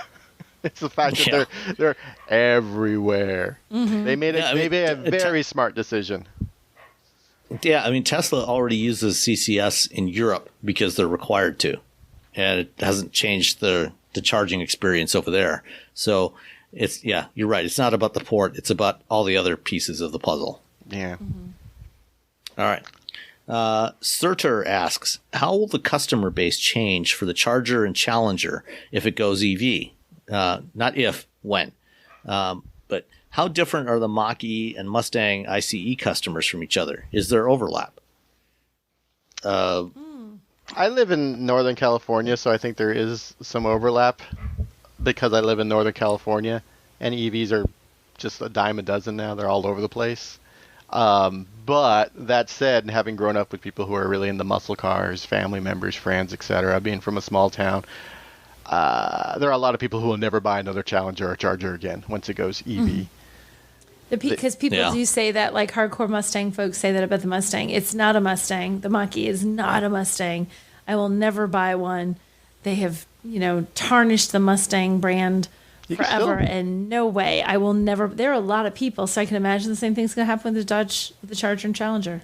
It's the fact that they're everywhere. Mm-hmm. They made a very smart decision. Yeah, I mean, Tesla already uses CCS in Europe because they're required to, and it hasn't changed the charging experience over there. So you're right. It's not about the port. It's about all the other pieces of the puzzle. Yeah. Mm-hmm. All right. Surtur asks, how will the customer base change for the Charger and Challenger if it goes EV? Not if, when. But how different are the Mach-E and Mustang ICE customers from each other? Is there overlap? I live in Northern California, so I think there is some overlap because I live in Northern California, and EVs are just a dime a dozen now. They're all over the place. But that said, having grown up with people who are really into muscle cars, family members, friends, etc., being from a small town, there are a lot of people who will never buy another Challenger or Charger again once it goes EV. Mm-hmm. Because people do say that, like hardcore Mustang folks say that about the Mustang. It's not a Mustang. The Mach-E is not a Mustang. I will never buy one. They have, tarnished the Mustang brand forever, and no way. I will never. There are a lot of people, so I can imagine the same thing's going to happen with the Charger and Challenger.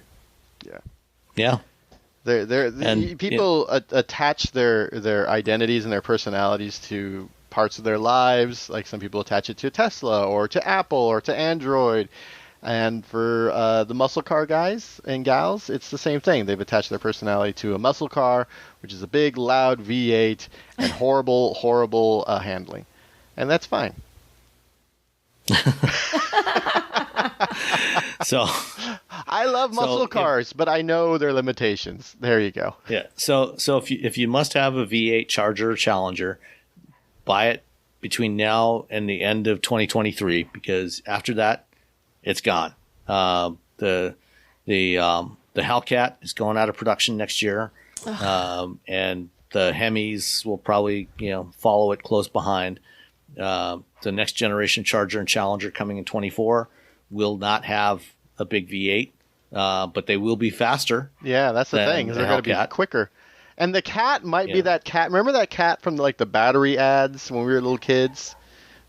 Yeah. People attach their identities and their personalities to parts of their lives. Like some people attach it to Tesla or to Apple or to Android. And for the muscle car guys and gals, it's the same thing. They've attached their personality to a muscle car, which is a big, loud V8 and horrible, horrible handling. And that's fine. So I love muscle cars, but I know their limitations. There you go. Yeah. So if you must have a V8 Charger or Challenger, buy it between now and the end of 2023, because after that, it's gone. The Hellcat is going out of production next year, and the Hemis will probably follow it close behind. The next generation Charger and Challenger coming in 24 will not have a big V8, but they will be faster. Yeah, that's the thing. They're going to be quicker. And the cat might be that cat. Remember that cat from like the battery ads when we were little kids?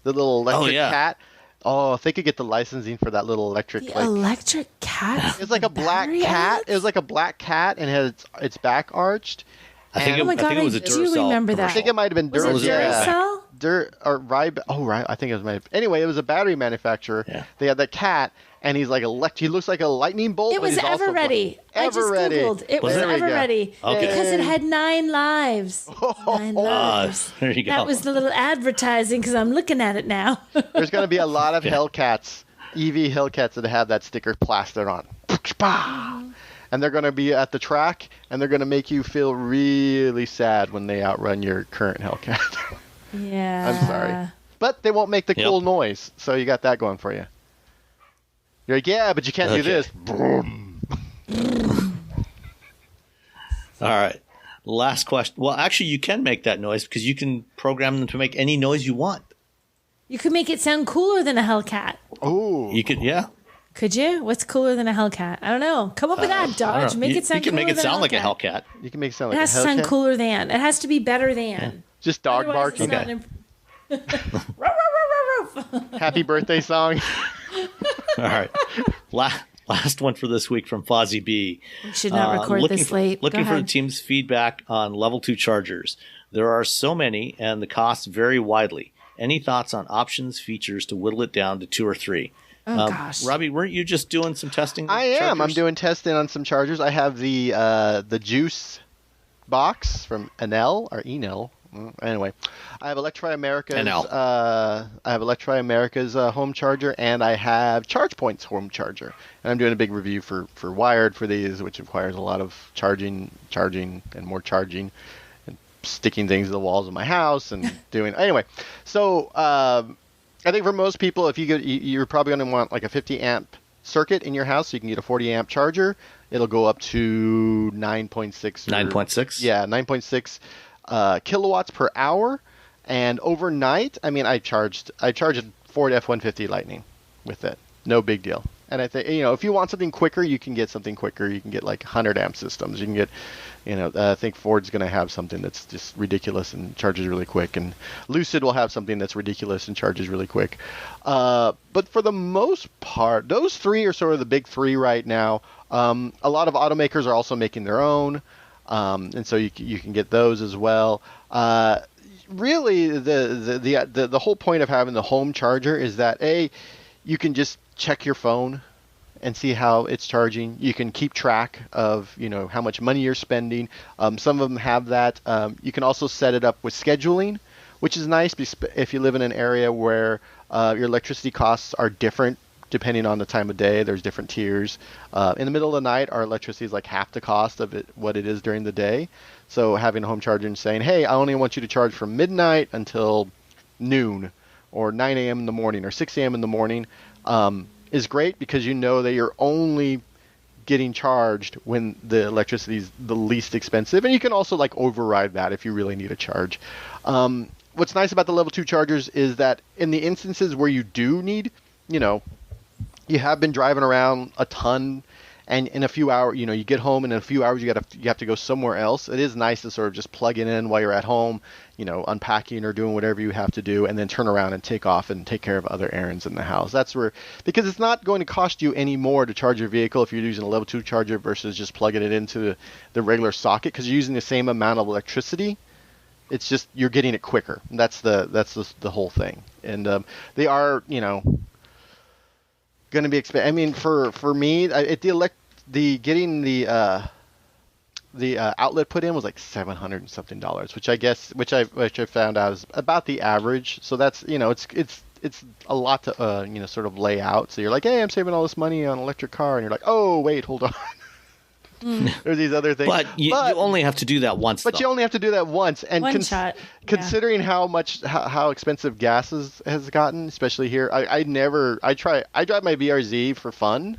The little electric cat. Oh, if they could get the licensing for that little electric. The electric cat. It's like a black cat. It was like a black cat and had its back arched. I think it was a Duracell. Do you remember that? I think it might have been Duracell. Was it Duracell? I think it might. Anyway, it was a battery manufacturer. Yeah. They had that cat, and he's like he looks like a lightning bolt. It was Ever Ready. I just googled. It was Ever Ready because it had 9 lives. 9 lives. There you go. That was the little advertising because I'm looking at it now. There's going to be a lot of Hellcats, EV Hellcats that have that sticker plastered on. And they're going to be at the track, and they're going to make you feel really sad when they outrun your current Hellcat. Yeah. I'm sorry. But they won't make the cool noise, so you got that going for you. You're like, yeah, but you can't do this. All right. Last question. Well, actually, you can make that noise because you can program them to make any noise you want. You could make it sound cooler than a Hellcat. Oh. You could, yeah. Could you? What's cooler than a Hellcat? I don't know. Come up with that, Dodge. Make it sound cooler than a Hellcat. You can make it sound like a Hellcat. You can make it sound like a Hellcat. It has to sound cooler than. It has to be better than. Yeah. Just dog barking. Happy birthday song. All right. Last one for this week from Fozzie B. We should not record this late. Looking for the team's feedback on level 2 chargers. There are so many, and the costs vary widely. Any thoughts on options, features to whittle it down to 2 or 3? Oh, gosh. Robbie, weren't you just doing some testing? I am. I'm doing testing on some chargers. I have the Juice box from Enel or Enel. Anyway, I have Electrify America's. Home charger, and I have ChargePoint's home charger. And I'm doing a big review for wired for these, which requires a lot of charging, and more charging, and sticking things to the walls of my house and doing. Anyway, so. I think for most people, if you're probably going to want like a 50 amp circuit in your house, so you can get a 40 amp charger. It'll go up to 9.6. 9.6? Yeah, 9.6 kilowatts per hour. And overnight, I mean, I charged a Ford F-150 Lightning with it. No big deal. And I think, if you want something quicker, you can get something quicker. You can get like 100 amp systems. You can get, I think Ford's going to have something that's just ridiculous and charges really quick. And Lucid will have something that's ridiculous and charges really quick. But for the most part, those 3 are sort of the big 3 right now. A lot of automakers are also making their own. And so you can get those as well. Really, the whole point of having the home charger is that, you can just check your phone and see how it's charging. You can keep track of, how much money you're spending. Some of them have that. You can also set it up with scheduling, which is nice if you live in an area where your electricity costs are different depending on the time of day. There's different tiers. In the middle of the night, our electricity is like half the cost of what it is during the day. So having a home charger and saying, hey, I only want you to charge from midnight until noon or 9 a.m. in the morning or 6 a.m. in the morning is great because that you're only getting charged when the electricity is the least expensive. And you can also like override that if you really need a charge. What's nice about the level 2 chargers is that in the instances where you do need, you have been driving around a ton, and in a few hours, you get home, and in a few hours you have to go somewhere else. It is nice to sort of just plug it in while you're at home, unpacking or doing whatever you have to do, and then turn around and take off and take care of other errands in the house. That's because it's not going to cost you any more to charge your vehicle if you're using a level 2 charger versus just plugging it into the regular socket, because you're using the same amount of electricity. It's just you're getting it quicker. That's the whole thing, and they are going to be expensive. I mean, for me, getting the outlet put in was like $700 and something, which I found out is about the average. So that's it's a lot to sort of lay out. So you're like, hey, I'm saving all this money on an electric car, and you're like, oh wait, hold on. There's these other things. But you only have to do that once. But you only have to do that once. And considering how expensive gas has gotten, especially here, I drive my VRZ for fun,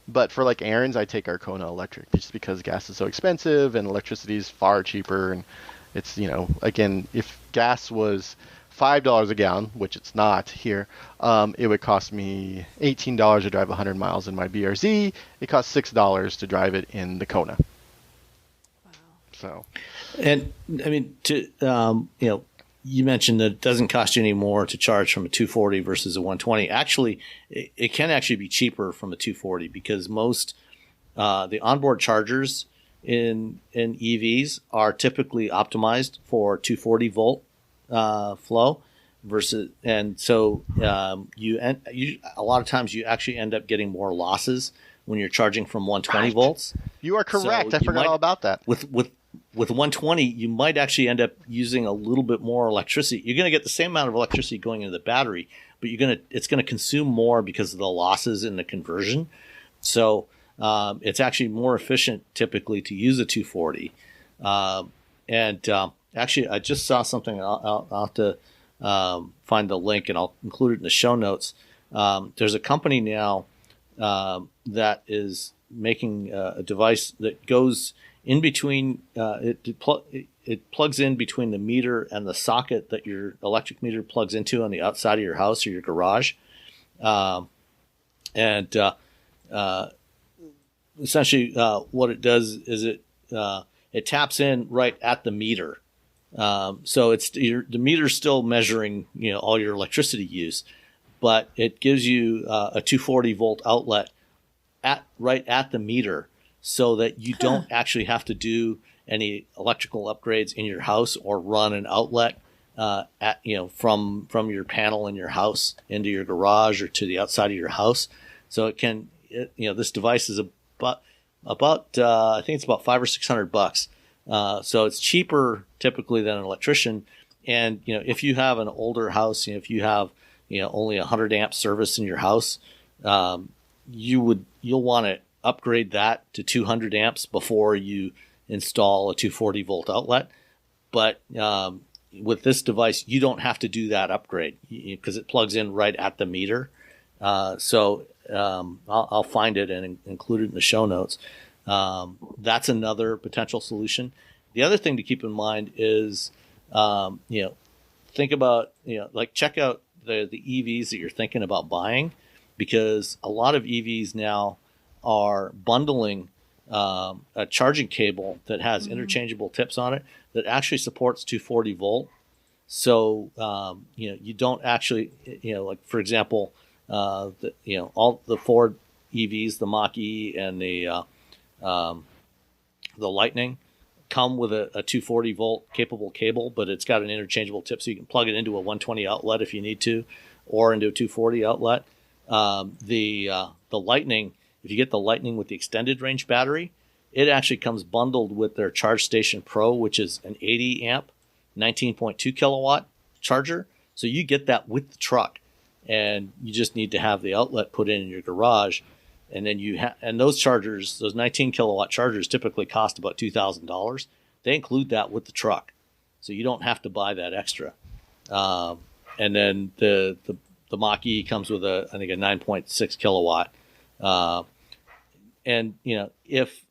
but for like errands, I take our Kona electric just because gas is so expensive and electricity is far cheaper. And it's, again, if gas was $5 a gallon, which it's not here, it would cost me $18 to drive 100 miles in my BRZ. It costs $6 to drive it in the Kona. Wow. So, And I mean, you mentioned that it doesn't cost you any more to charge from a 240 versus a 120. Actually, it can actually be cheaper from a 240 because most the onboard chargers in EVs are typically optimized for 240 volt flow versus, and so you a lot of times you actually end up getting more losses when you're charging from 120 volts. You are correct. So I forgot all about that. With 120, you might actually end up using a little bit more electricity. You're going to get the same amount of electricity going into the battery, but it's going to consume more because of the losses in the conversion. So it's actually more efficient typically to use a 240. Actually, I just saw something. I'll have to find the link and I'll include it in the show notes. There's a company now that is making a device that goes in between. It plugs in between the meter and the socket that your electric meter plugs into on the outside of your house or your garage, essentially what it does is it taps in right at the meter. So the meter's still measuring all your electricity use, but it gives you a 240 volt outlet right at the meter, so that you don't actually have to do any electrical upgrades in your house or run an outlet from your panel in your house into your garage or to the outside of your house. So this device is about I think it's about $500 or $600. So it's cheaper typically than an electrician. And if you have an older house, if you have only 100 amp service in your house, you'll want to upgrade that to 200 amps before you install a 240 volt outlet. But with this device, you don't have to do that upgrade because it plugs in right at the meter. So I'll find it and include it in the show notes. That's another potential solution. The other thing to keep in mind is, think about, check out the EVs that you're thinking about buying, because a lot of EVs now are bundling a charging cable that has interchangeable tips on it that actually supports 240 volt. So, you don't actually, for example, all the Ford EVs, the Mach-E and the Lightning come with a 240 volt capable cable, but it's got an interchangeable tip, so you can plug it into a 120 outlet if you need to, or into a 240 outlet. The Lightning, if you get the Lightning with the extended range battery, it actually comes bundled with their Charge Station Pro, which is an 80 amp, 19.2 kilowatt charger. So you get that with the truck, and you just need to have the outlet put in your garage. And then and those chargers, those 19 kilowatt chargers, typically cost about $2,000. They include that with the truck, so you don't have to buy that extra. And then the Mach-E comes with I think a 9.6 kilowatt. And if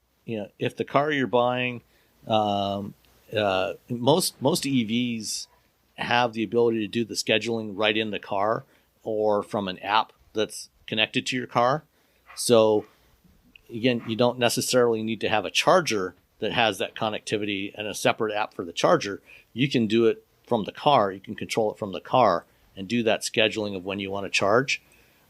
the car you're buying, most EVs have the ability to do the scheduling right in the car or from an app that's connected to your car. So again, you don't necessarily need to have a charger that has that connectivity and a separate app for the charger. You can do it from the car. You can control it from the car and do that scheduling of when you want to charge.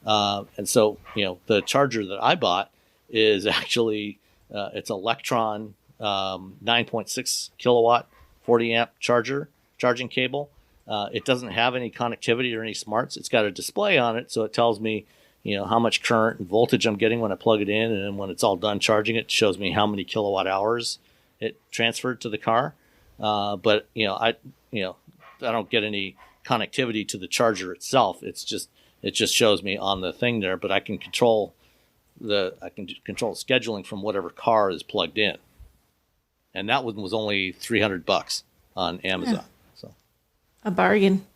And so, the charger that I bought is actually, it's an e-Tron 9.6 kilowatt, 40 amp charging cable. It doesn't have any connectivity or any smarts. It's got a display on it, so it tells me, how much current and voltage I'm getting when I plug it in, and then when it's all done charging, it shows me how many kilowatt hours it transferred to the car. But I don't get any connectivity to the charger itself. It just shows me on the thing there, but I can control scheduling from whatever car is plugged in. And that one was only $300 on Amazon. So a bargain.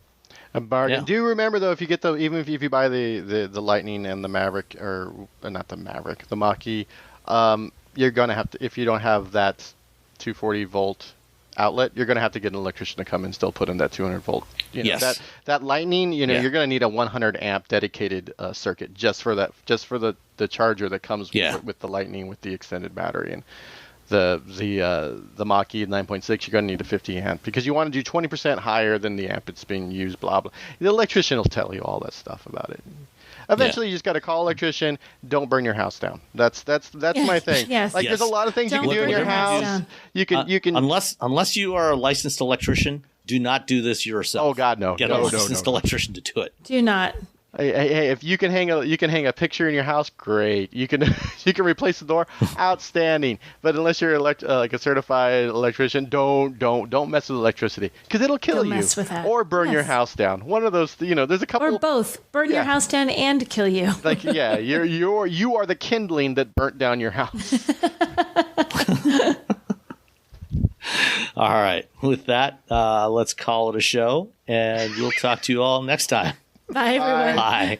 A bargain. Yeah. Do you remember though, if you get even if you buy the Lightning and the Maverick, or not the Maverick, the Mach-E, you're gonna have to, if you don't have that 240 volt outlet, you're gonna have to get an electrician to come and still put in that 200 volt. Yes. That Lightning, you're gonna need a 100 amp dedicated circuit just for the charger that comes with the Lightning with the extended battery. And the Mach-E 9.6, you're going to need a 50 amp because you want to do 20% higher than the amp it's being used, blah, blah. The electrician will tell you all that stuff about it. Eventually, you just got to call electrician. Don't burn your house down. That's my thing. Yes. Like, there's a lot of things you can do in your house. You can unless you are a licensed electrician, do not do this yourself. Oh God, no. Get a licensed electrician to do it. Do not. Hey, if you can hang a picture in your house, great. You can replace the door, outstanding. But unless you're like a certified electrician, don't mess with electricity because it'll kill you mess with that. or burn your house down. One of those, there's a couple Or both. Burn your house down and kill you. Like you are the kindling that burnt down your house. All right. With that, let's call it a show, and we'll talk to you all next time. Bye, everyone. Bye.